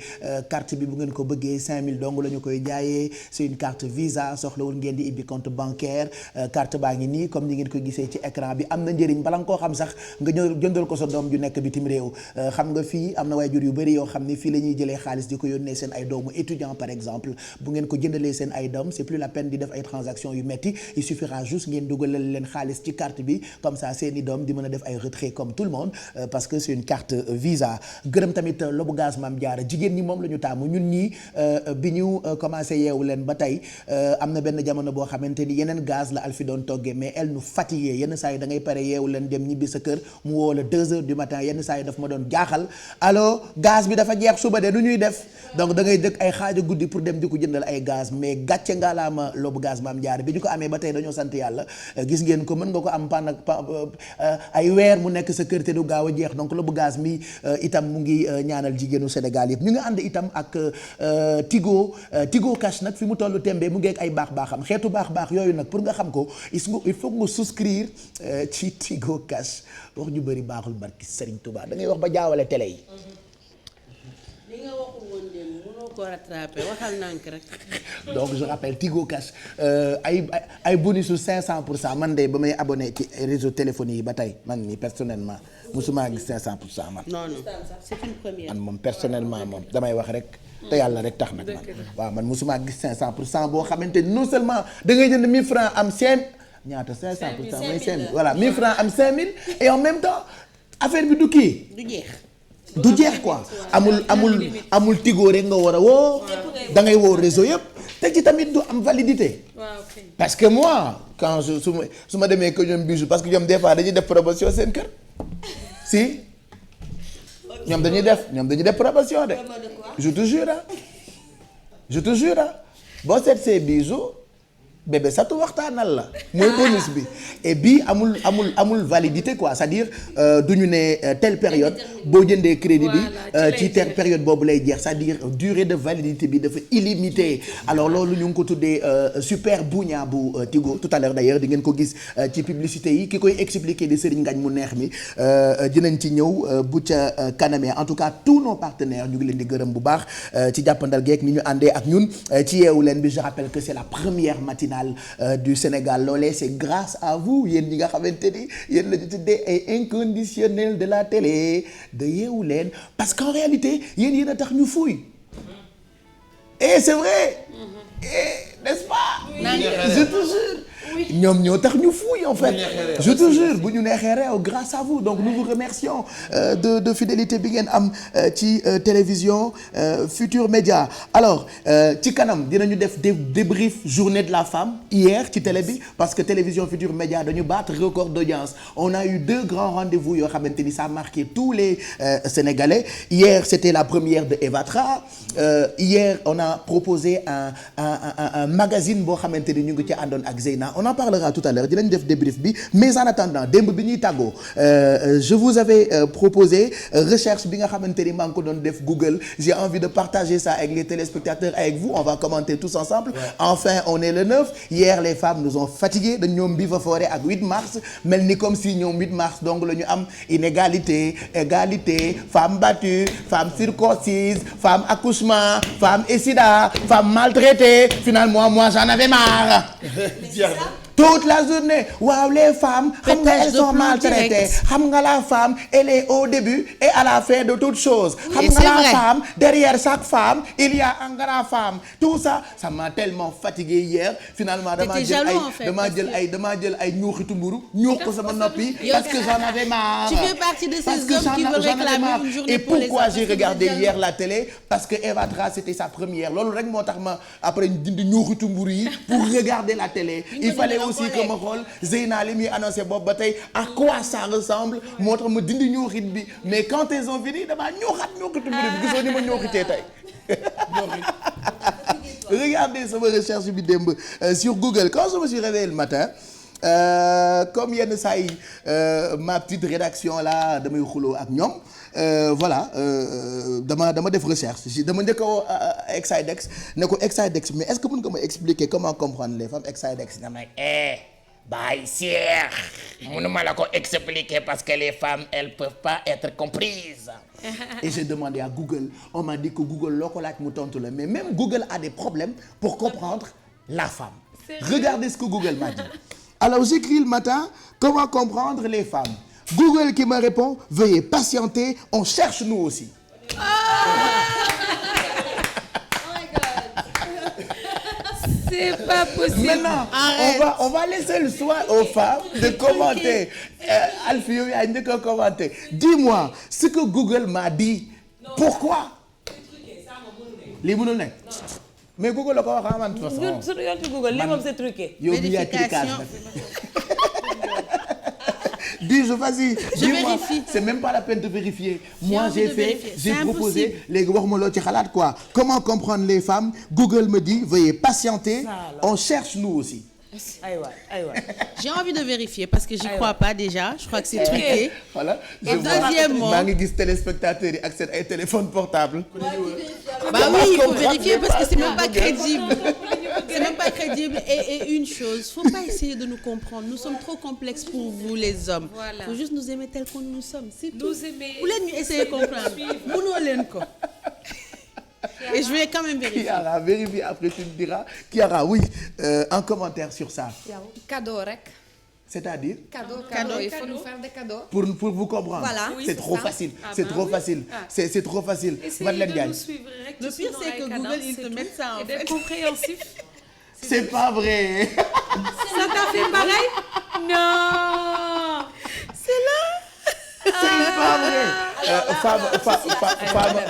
carte bi bu ngeen ko bëggee 5000 dong la ñu koy jaayee c'est une carte Visa soxlawul ngeen di ibbi compte bancaire carte baa ngi nii comme ni ngeen ko gisee ci écran bi am na njëriñ bala nga koo xam sax nga ñëw jëndal ko sa doom ju nekk bitim réew xam nga fii am na waajur yu bëri yoo xam ni fii la ñuy jëlee xaalis di ko yónnee seen ay doomu étudiant par exemple bu ngeen ko jëndalee seen ay doom c'est plus la peine di def ay transactions yu metti il suffira juste ngeen dugalal leen xaalis ci carte bi comme ça seeni doom di mën a def ay retrait comme tout le monde parce que c'est une carte Visa gërëm tamit lobu gaz Mame Diarra jigéen ñi moom la ñu taamu ñun ñii bi ñu commencé yeewu leen ba tey am na benn jamono boo xamante ni yeneen gaz la Alfi doon toggee mais elle nous fatigué yenn saa yi da ngay pare yeewu leen dem ñibbi sa kër mu woo la 2h du matin yenn saa yi daf ma doon jaaxal allo gaz bi dafa jeex suba de nu ñuy def donc da ngay dëkk ay xaaja guddi pour dem di ko jëndal ay gaz mais gàcce ngaalaama lobu gaz Mame Diarra bi ñu ko amee ba tey dañoo sant yàlla gis ngeen ko mën nga ko am pendant ay weer mu nekk sa kër te du gaaw a jeex donc lobu gaz mi itam mu ngi ñaanal jigéenu Sénégal yëpp ñu ngi ànd itam ak Tigo Cash nag fi mu tollu tembe mu ngi ak ay baax-baaxam xeetu baax-baax yooyu nag pour nga xam ko il faut nga souscrire ci Tigo Cash wax ñu bëri baaxul barki Serigne Touba da ngay wax ba jaawale télé yi. li nga waxul woon dem mënoo ko rattraper waxal nank rek. donc je rappelle Tigo Cash ay bonus su 500% man de ba may abonné ci réseau téléphonique yi ba tey man nii personnellement musuma gis 500% man. non c'est une première. man moom personnellement moom damay wax rek. te yàlla rek tax nag man waaw man musuma gis 500% boo xamante ni non seulement da ngay jënd 1000 francs am 5 ñaata 500% mooy 5000 voilà 1000 francs am 5000 et en même temps affaire bi du kii. du jeex quoi amul Tigo rek nga war a woo da ngay woo réseau yëpp te ci tamit du am validité parce que moi quand su ma demee que ñoom bijou parce que ñoom des fois dañuy def promotion seen kër si ñoom dañuy def promotion de je te jure boo seet see bijou bébé satu waxtaanal la mooy bonus bi et bii amul validité quoi c'est-à-dire du ñu ne telle période boo jëndee crédit bi ci telle période boobu lay jeex c'est-à-dire durée de validité bi dafa illimité alors loolu ñu ngi ko tuddee super buña bu Tigo tout à l'heure d'ailleurs di ngeen ko gis ci publicité yi ki koy expliquer di Serigne Ngagne mu neex mi dinañ ci ñëw bu ca kanamee en tout cas tous nos partenaires ñu ngi leen di gërëm bu baax ci jàppandal geek ni ñu àndee ak ñun ci yeewu leen bi je rappelle que c'est la première matinale du Sénégal loolee c'est grâce à vous yéen ñi nga xamante ni yéen la ñu tuddee ay inconditionnels de la télé de yeewu leen parce qu'en réalité yéen a tax ñu fuuy et c'est vrai et n'est-ce pas je te jure ñoom ñoo tax ñu fuuy en fait je te jure bu ñu neexee réew grâce à vous donc nous vous remercions de fidélité bi ngeen am ci télévision Futur Média alors ci kanam dinañu def débrief journée de la femme hier ci télé bi parce que télévision Futur Média dañu battre record d'audience on a eu 2 grands rendez-vous yoo xamante ni ça a marqué tous les Sénégalais hier c'était la première de Evatra hier on a proposé un magazine boo xamante ni ñu ngi ci àndoon ak Zeyna on en parlera tout à l'heure dinañ def débrief bi mais en attendant démb bi ñuy tàggoo je vous avais proposé recherche bi nga xamante ni maa ngi ko doon def Google j'ai envie de partager ça avec les téléspectateurs avec vous on va commenter tous ensemble enfin on est le 9 hier les femmes nous ont fatigués dañ ñoom bi fa foore ak 8 mars mel ni comme si ñoom 8 mars donc la ñu am inégalité égalité femme battue femme circoncise femme accouchement femme et sida femme maltraitée finalement moi j'en avais marre toute la journée waaw les femmes xam nga elles sont maltraitées xam nga la femme elle est au début et à la fin de toute chose xam nga la femme derrière chaque femme il y a un grand femme tout ça ça m'a tellement fatigué hier finalement damaa jël ay ñuuxitu mburu ñuux ko sama noppi parce que j'en avais marre tu fais partie de ces hommes qui veulent réclamer une journée et pourquoi j'ai regardé hier la télé parce que Eva Tra c'était sa première loolu rek moo tax ma après ñu dindi ñuuxitu mburu yi pour regarder la télé il fallait aussi que ma xool Zeyna li muy annoncé boobu ba tey à quoi ça ressemble moo tax ma dindi ñuuxit bi mais quand ils ont fini damaa ñuuxitu mburu bi gisoo ni ma ñuuxitee tey regardez sama recherche bi démb sur Google quand je me suis réveillé le matin comme yenn saa yi ma petite rédaction là damay xuloo ak ñoom voilà dama def recherche dama njëkk a Exidex ne ko Exidex mais est-ce que mën nga ma expliquer comment comprendre les femmes Exidex na may Baye Cheikh mënuma la ko expliquer parce que les femmes elles peuvent pas être comprises. Et j'ai demandé à Google, on m'a dit que Google loo ko laaj mu tontu la mais même Google a des problèmes pour comprendre la femme. Regardez ce que Google m'a dit. Alors j'écris le matin, comment comprendre les femmes? Google qui me répond, veuillez patienter, on cherche nous aussi. C'est pas possible. Maintenant, on va laisser le soin aux femmes de commenter. Alfie yow yaa njëkk a commenter. Dis-moi ce que Google m'a dit. Pourquoi? lii mënul nekk. mais Google la ko wax ah man de toute façon. ñun suñu yoon ci Google lii moom c'est truqué. yow bi yaa trucage nag. Dis-je, vas-y. Je vérifie. C'est même pas la peine de vérifier. Moi, j'ai proposé, léegi waxuma loo ci xalaat quoi. Comment comprendre les femmes? Google me dit, veuillez patienter. On cherche nous aussi. Aywa. J'ai envie de vérifier parce que j'y crois pas déjà. Je crois que c'est truqué. Voilà. Et deuxièmement, maa ngi gis téléspectateurs yi ak seen ay téléphones portables. Bah oui, il faut vérifier parce que c'est même pas crédible. C'est même pas crédible. Et une chose, faut pas essayer de nous comprendre. Nous sommes trop complexes pour vous les hommes. Voilà. Faut juste nous aimer tels que nous sommes. C'est tout. Nous aimer. Vous voulez nous essayer de comprendre. Mënoo leen ko. Et je vais quand même vérifier. Kiara, vérifie après tu me diras. Kiara, oui, un commentaire sur ça. Cadeau rek. C'est-à-dire? Cadeau, il faut nous faire des cadeaux. Pour vous comprendre. Voilà. C'est trop facile. C'est trop facile. C'est trop facile. Madeleine Diagne. Le pire c'est que Google ils te mettent ça en fait. Compréhensif. C'est pas vrai. Ça t'a fait pareil? Non. C'est là. C'est pas vrai.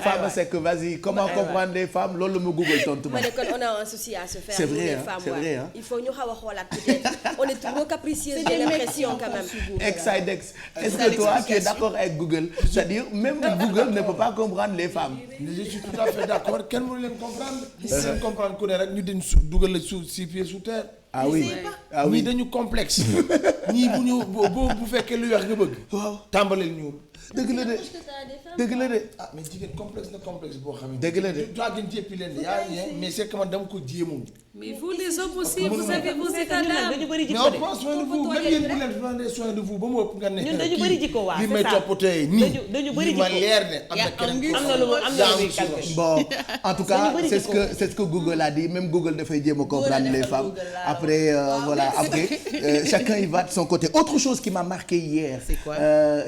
Femme c'est que vas-y, comment comprendre les femmes? Loolu ma Google tontu ma. Ma ne kon on a un souci à se faire. C'est vrai, les femmes, c'est vrai, hein. Il faut ñu xaw a xoolaat peut-être. On est trop capricieuses, j'ai l'impression quand même. Exidex. Est-ce que toi tu es d'accord avec Google? C'est-à-dire même Google ne peut pas comprendre les femmes. Je suis tout à fait d'accord. Kenn mënu leen comprendre. Li leen comprendre ku ne rek ñu dañ dugal la six pieds sous terre. Ah oui. ñii dañu complexe. ñii bu fekkee lu weex nga bëgg. waaw tàmbaleel ñuul. dëgg la de. dëgg la de. ah mais jigéen complexe na complexe boo xam ne. dëgg la de. toi gën jéppi leen de yaa mais c'est que man dama ko jéemoon. Mais vous les hommes aussi, vous avez vos états d'âme. mais on prend soin de vous même yéen bu leen prendre soin de vous ba mu ëpp nga ne. ñun dañu bëri jikko waa li may toppatee nii. dañu bëri jikko ma leer ne am na keneen. am na lu muy calcul. Bon, en tout cas, c'est ce que Google a dit. Même Google dafay jéem a comprendre les femmes. Après, voilà, après, chacun y va de son côté. Autre chose qui m'a marqué hier. C'est quoi?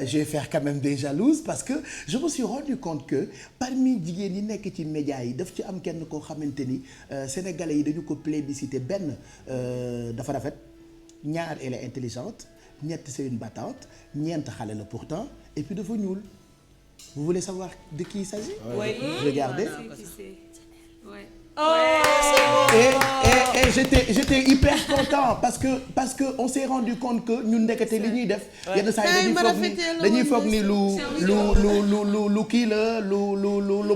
Je vais faire quand même des jalouses parce que je me suis rendu compte que parmi jigéen yi nekk ci médias yi daf ci am kenn koo xamante ni sénégalais yi dañu ko plébiscité benn dafa rafet ñaar elle est intelligente ñett c'est une battante ñeent xale la pourtant et puis dafa ñuul. Vous voulez savoir de qui il s'agit? Oui. Regardez. Ouais. Et j'étais hyper content parce que on s'est rendu compte que ñun ndekete li ñuy def. yenn saa yi dañuy foog ni lu kii la lu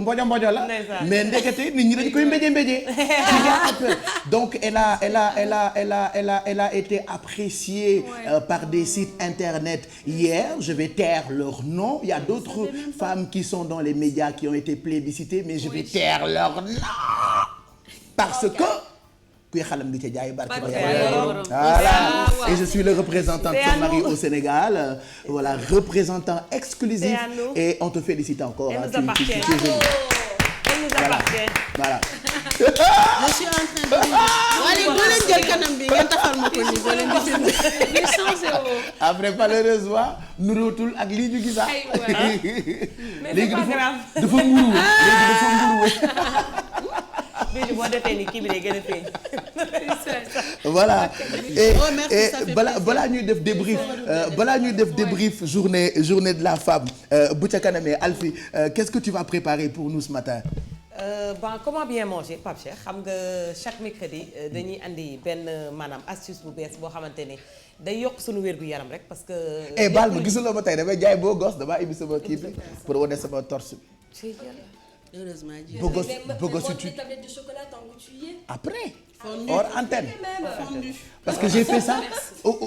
mbojo la. mais ndekete nit ñi dañu koy mbéje. Donc elle a été appréciée par des sites internet hier. Je vais taire leur nom. Il y a d'autres femmes qui sont dans les médias qui ont été plébiscitées, mais je vais taire leur nom. Parce que kuy xalam di ca jaay barke ba voilà et je suis le représentant de son mari au Sénégal voilà représentant exclusif et on te félicite encore. Elle nous appartient. Elle nous appartient. Voilà. Je suis en train de allez boo leen jël kanam bi ngeen taxal ma ko nii boo leen di après malheureusement nuróotul ak lii ñu gisa léegi dafa nguru léegi dafa nguru bii boo defee ni kii bi day gën a feeñ. Voilà et balaa ñuy def débrief journée de la femme bu ca kanamee Alfie qu'est-ce que tu vas préparer pour nous ce matin? Comment bien manger Pape Cheikh xam nga chaque mercredi dañuy andi benn maanaam astuce bu bees boo xamante ne day yokk suñu wérgu yaram rek parce que. baal ma gisuloo ma tey damay jaay boo gos damaa ibi sama kii bi pour wane sama torse. heureusement ji. bëgg si tu. Les tablettes de chocolat tant que tu y es. Après. Fondu. hors antenne. Fondu. Parce que j'ai fait ça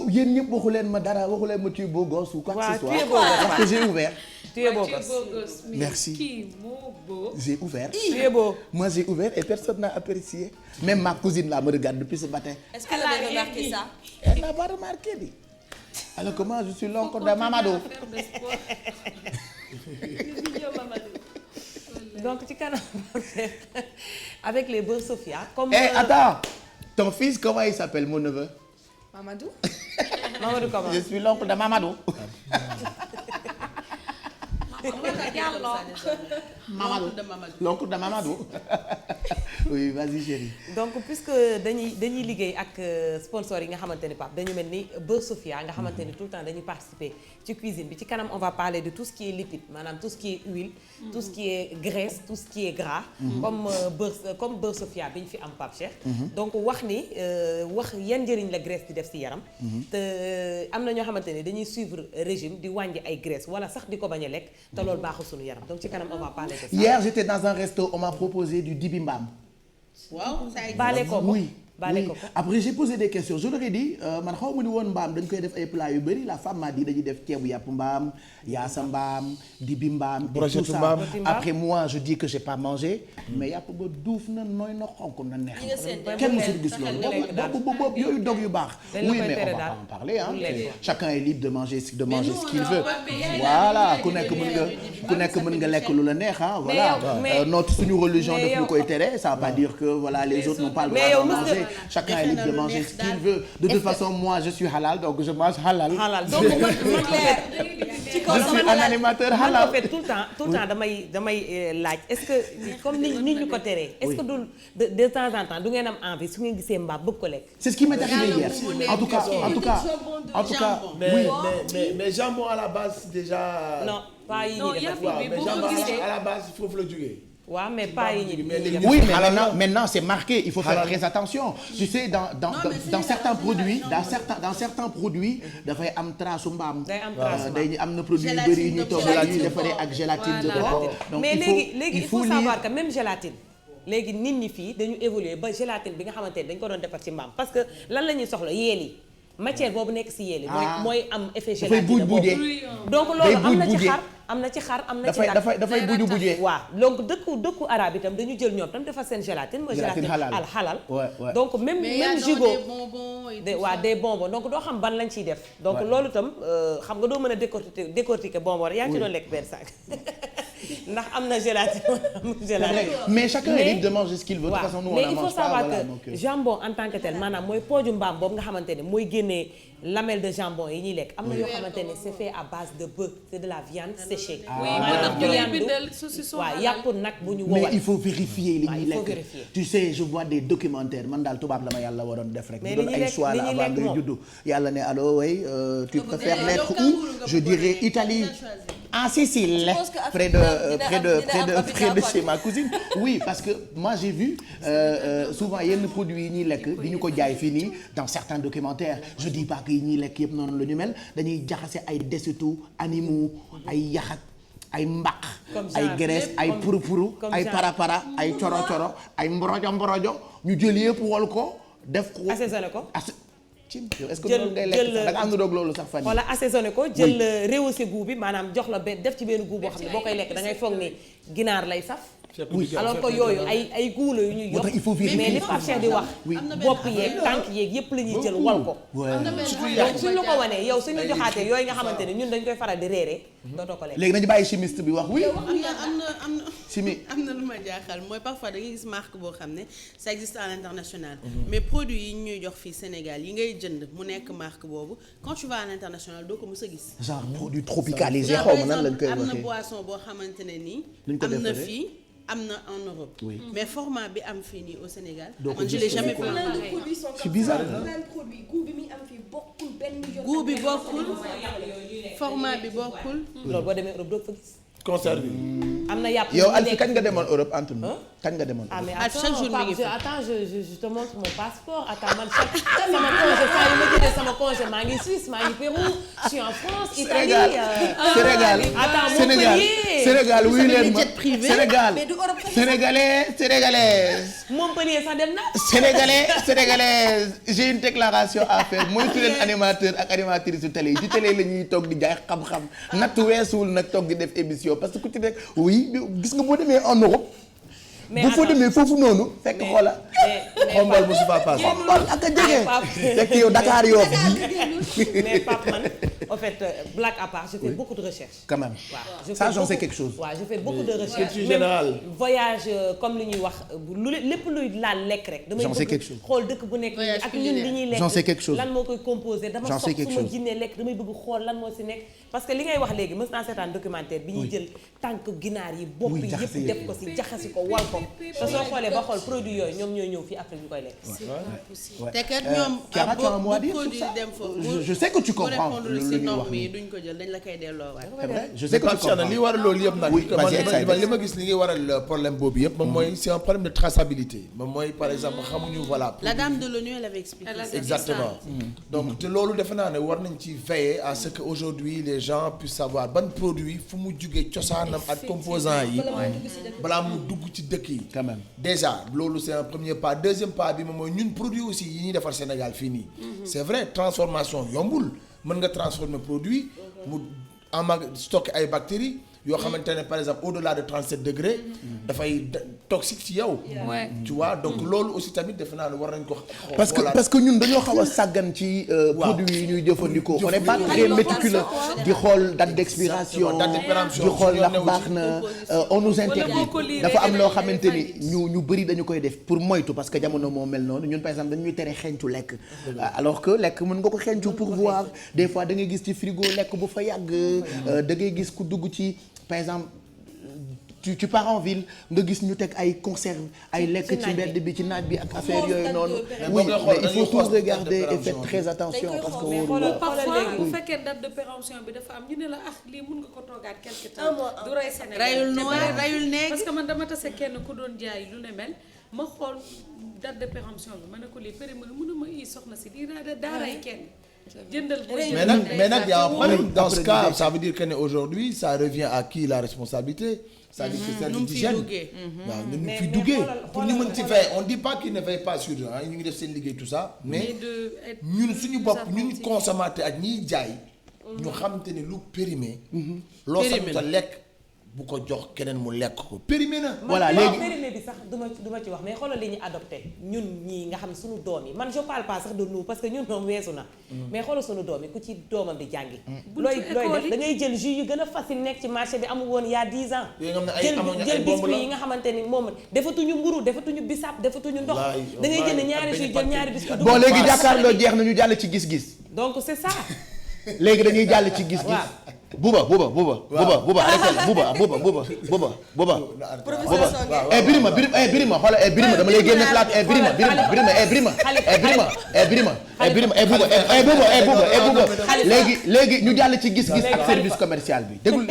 yéen ñëpp waxu leen ma dara waxu leen ma tu es beau gosse ou quoi que ce soit. Parce que j'ai ouvert. Tu es beau gosse. Merci. J'ai ouvert. Tu es beau. Moi j'ai ouvert et personne n'a apprécié. Même ma cousine là me regarde depuis ce matin. Est-ce qu'elle avait remarqué ça? Elle n'a pas remarqué dit. Alors que moi je suis l'oncle de Mamadou. Donc ci kanam avec les beurre Sofia. Comme attends, ton fils comment il s'appelle mon neveu? Mamadou. Mamadou comment? Je suis l'oncle de Mamadou. L'oncle de Mamadou. Oui, vas-y chérie. Donc puisque dañuy liggéey ak sponsor yi nga xamante ni Pape dañu mel ni Beurre Sofia nga xamante ni tout le temps dañuy participer ci cuisine bi ci kanam on va parler de tout ce qui est lipide maanaam tout ce qui est huile, tout ce qui est graisse, tout ce qui est gras. comme Beurre Sofia bi ñu fi am Pape Cheikh. Donc wax yan njëriñ la graisse di def ci yaram. te am na ñoo xamante ni dañuy suivre régime di wàññi ay graisse wala sax di ko bañ a lekk te loolu baaxul suñu yaram donc ci kanam on va parler de ça. Hier j'étais dans un resto on m'a proposé du dibimbam. Waaw ça existe. Baale ko oui. Oui. Après j'ai posé des questions je leur ai dit man xaw ma ni woon mbaam dañ koy def ay plats yu bëri la femme m'a dit dañuy def ceebu yàpp mbaam yaasa mbaam dibi mbaam et tout ça. Après moi je dis que j'ai pas mangé mais yàpp ba duuf na nooy na xonk na neex kenn mësul gis loolu boobu yooyu dog yu baax. Oui mais on va pas en parler hein. Chacun est libre de manger ce qu'il veut. Voilà ku nekk mën nga lekk lu la neex ah voilà. Notre suñu religion daf ñu koy tere ça veut pas dire que voilà les autres n'ont pas le droit de manger. Chacun est libre de manger ce qu'il veut. De toute façon, moi, je suis halal, donc je mange halal. Donc, je suis un animateur halal. En fait, tout le temps, damay laaj. Est-ce que comme ni ñu ko teree. Est-ce que de temps en temps du ngeen am envie su ngeen gisee mbaam bëgg ko lekk. C'est ce qui m'est arrivé hier. En tout cas, oui. Mais jambon à la base déjà. Non, pas yi ñuy def. Mais jambon à la base foofu la jógee. Ouais, mais pas oui, mais maintenant c'est marqué, il faut faire très attention. Tu sais dans certains produits dafay am trace su mbaam. day am na produit yu bëri yu ñu toog la ñuy defaree ak gélatine de coco. Donc mais léegi il faut savoir que même gélatine léegi nit ñi fii dañu évoluer ba gélatine bi nga xamante ne dañ ko doon defar ci mbaam parce que lan la ñuy soxla yeel yi matière boobu nekk ci yeel yi mooy am effet gélatine boobu donc loolu am na ci xar am na ci dafay buju bujee. waaw donc dëkku arabe itam dañu jël ñoom tam defar seen gélatine mooy gélatine al halal donc même gigot des bonbons donc doo xam ban lañ ciy def donc loolu itam xam nga doo mën a décortiquer bonbon yaa ngi ci doon lekk benn sac ndax am na gélatine mais chacun est libre de manger ce qu'il veut de toute façon nous on mais il faut savoir que jambon en tant que tel maanaam mooy pooju mbaam boobu nga xamante ne mooy génnee lamelle de jambon yi ñuy lekk am na yoo xamante ne c'est fait à base de bœuf c'est de la viande séchée. waaw yàpp nag bu ñu wowal mais il faut vérifier li ñuy lekk tu sais je vois des documentaires man daal tubaab la ma yàlla waroon def rek. mais doon ay choix la avant ngay juddu yàlla ne allo oui tu préfères l'être où je dirais Italie en Sicile près de chez ma cousine. Oui parce que moi j'ai vu souvent yenn produits yi ñuy lekk di ñu ko jaay fii nii dans certains documentaires je dis pas que yi ñuy lekk yëpp noonu la ñu mel dañuy jaxase ay desitu animaux ay yaxat ay mbaq ay graisse ay puru ay para ay coro ay mborojo ñu jël yëpp wol ko def ko assaisonné ko est-ce que loolu ngay lekk sax da nga am na doog loolu sax fan wala assaisonné ko jël rehausser goût bi maanaam jox la benn def ci benn goût boo xam ne boo koy lekk da ngay foog ni ginaar lay saf alors que yooyu ay goût la yu ñuy yokk mais li Pape Cheikh di wax bopp yeeg tànk yeeg yépp la ñuy jël wal ko donc suñ la ko wanee yow suñ la joxaatee yooyu nga xamante ne ñun dañ koy faral di reeree dootoo ko lekk léegi nañu bàyyi chimiste bi wax oui am na lu ma jaaxal mooy parfois da ngay gis marque boo xam ne ça existe à l'international mais produit yi ñuy jox fii Sénégal yi ngay jënd mu nekk marque boobu quand tu vas à l'international doo ko mës a gis genre produit tropicalisé xaw ma nan lañ koy waxee am na boisson boo xamante ne nii am na fii am na en Europe. Oui. Mais format bi am fii nii au Sénégal. donc je l'ai jamais vu. C'est bizarre. goût bi bokkul format bi bokkul. loolu boo demee Europe doo ko fa gis. conserve. am na yàpp yow Alfi kañ nga demoon Europe entre nous. kañ nga demoon. ah mais chaque jour mi ngi fi attends je te montre mon passeport attends man sama congé saa yu ma jëlee sama congé maa ngi Suisse maa ngi Pérou je suis en France Italie. Sénégal Sénégal wuyu leen ma Sénégal sénégalaise. Montpellier sax dem na. sénégalaise j'ai une déclaration à faire moytu leen animateur ak animatrice su télé yi ci télé la ñuy toog di jaay xam-xam natt weesuwul nag toog di def émission parce que ku ci nekk oui gis nga boo demee en Europe. bu fa demee foofu noonu fekk xoola xombal bu su fa paase xombal ak a jege fekk yow Dakar yoo mais Pape man en fait blague à part je fais beaucoup de recherches quand même waaw ça j'en sais quelque chose waaw je fais beaucoup de recherches général voyage comme li ñuy wax lu lépp luy laal lekk rek damay bëgg xool dëkk bu nekk ak ñun li ñuy lekk j'en sais quelque chose lan moo koy composé dama sox su ma jinnee lekk damay bëgg xool lan moo si nekk parce que li ngay wax léegi mës naa seetaan documentaire bi ñuy jël tànk ginaar yi bopp yi yëpp def ko si jaxasi ko wal ko te soo xoolee ba xool produit yooyu ñoom ñooy ñëw fii Afrique ñu koy lekk. te kat ñoom bu produit dem foofu. je sais que tu comprends lu si norme yi duñ ko jël dañ la koy delloowaat. je sais que tu comprends li waral loolu yëpp nag. li ma gis li ngay waral problème boobu yëpp. moom mooy c'est un problème de traçabilité. moom mooy par exemple xamuñu voilà. la dame de l'ONU elle avait expliqué. exactement donc te loolu defe naa ne war nañ ci veiller à ce que aujourd'hui les gens puissent savoir ban produit fu mu jugee cosaanam ak composants yi. balaa mu dugg ci dëkk yi. déjà loolu c'est un premier pas deuxième pas bi moom mooy ñun produit aussi yi ñuy defar Sénégal fii nii c'est vrai transformation yombul mën nga transformer produit mu stocké ay bactéries yoo xamante ne par exemple au-delà de 37 degrés dafay toxique ci yow tu vois donc loolu aussi tamit defe naa ne war nañ ko parce que ñun dañoo xaw a sàggan ci produits yi ñuy jëfandikoo on est pas très méticuleux di xool date d'expiration di xool ndax baax na on nous interdit dafa am loo xamante ni ñu bëri dañu koy def pour moytu parce que jamono moo mel noonu ñun par exemple dañuy tere xeeñtu lekk alors que lekk mën nga ko xeeñtu pour voir des fois da ngay gis ci frigo lekk bu fa yàgg da ngay gis ku dugg ci par exemple tu pars en ville nga gis ñu teg ay conserve ay lekk ci mbedd bi ci naaj bi ak affaire yooyu noonu oui mais il faut tout regarder et faire très attention parce que parfois bu fekkee date de péremption bi dafa am ñu ne la lii mun nga ko toogaat quelque temps du rey Sénégal rayul nekk parce que man dama tase kenn ku doon jaay lu ne mel ma xool date de péremption bi ma ne ko lii périmé mun a ma i soxna si lii daa rey kenn mais nag y a un problème dans ce cas ça veut dire que ne aujourd'hui ça revient à qui la responsabilité c'est-à-dire que c'est l'hygiène waaw nu mu fi duggee pour ñu mën ci veiller on dit pas qu'il ne veille pas sur ñu ngi def seen liggéey tout ça mais ñun suñu bopp ñun consommateur ak ñiy jaay ñu xamante ne lu périmé loo sax ta lekk bu ko jox keneen mu lekk ko périmé na. voilà léegi périmé bi sax du ma ci wax mais xoolal li ñu adopté ñun ñii nga xam ne suñu doom yi man je parle pas sax de nous parce que ñun moom weesu na. mais xoolal suñu doom yi ku ci doomam di jàngi. looy def da ngay jël jus yu gën a facile nekk ci marché bi amul woon il y a 10 ans. jël biscuit yi nga xamante ni moom defatuñu mburu defatuñu bisaab defatuñu ndox. da ngay jënd ñaari jus jël ñaari biscuit. bon léegi jàkkaarloo jeex na ñu jàll ci gis-gis. donc c'est ça. léegi dañuy jàll ci gis-gis. buba birima xoolal birima dama lay génne plate birima léegi ñu jàll ci gis-gis ak service commercial bi déglu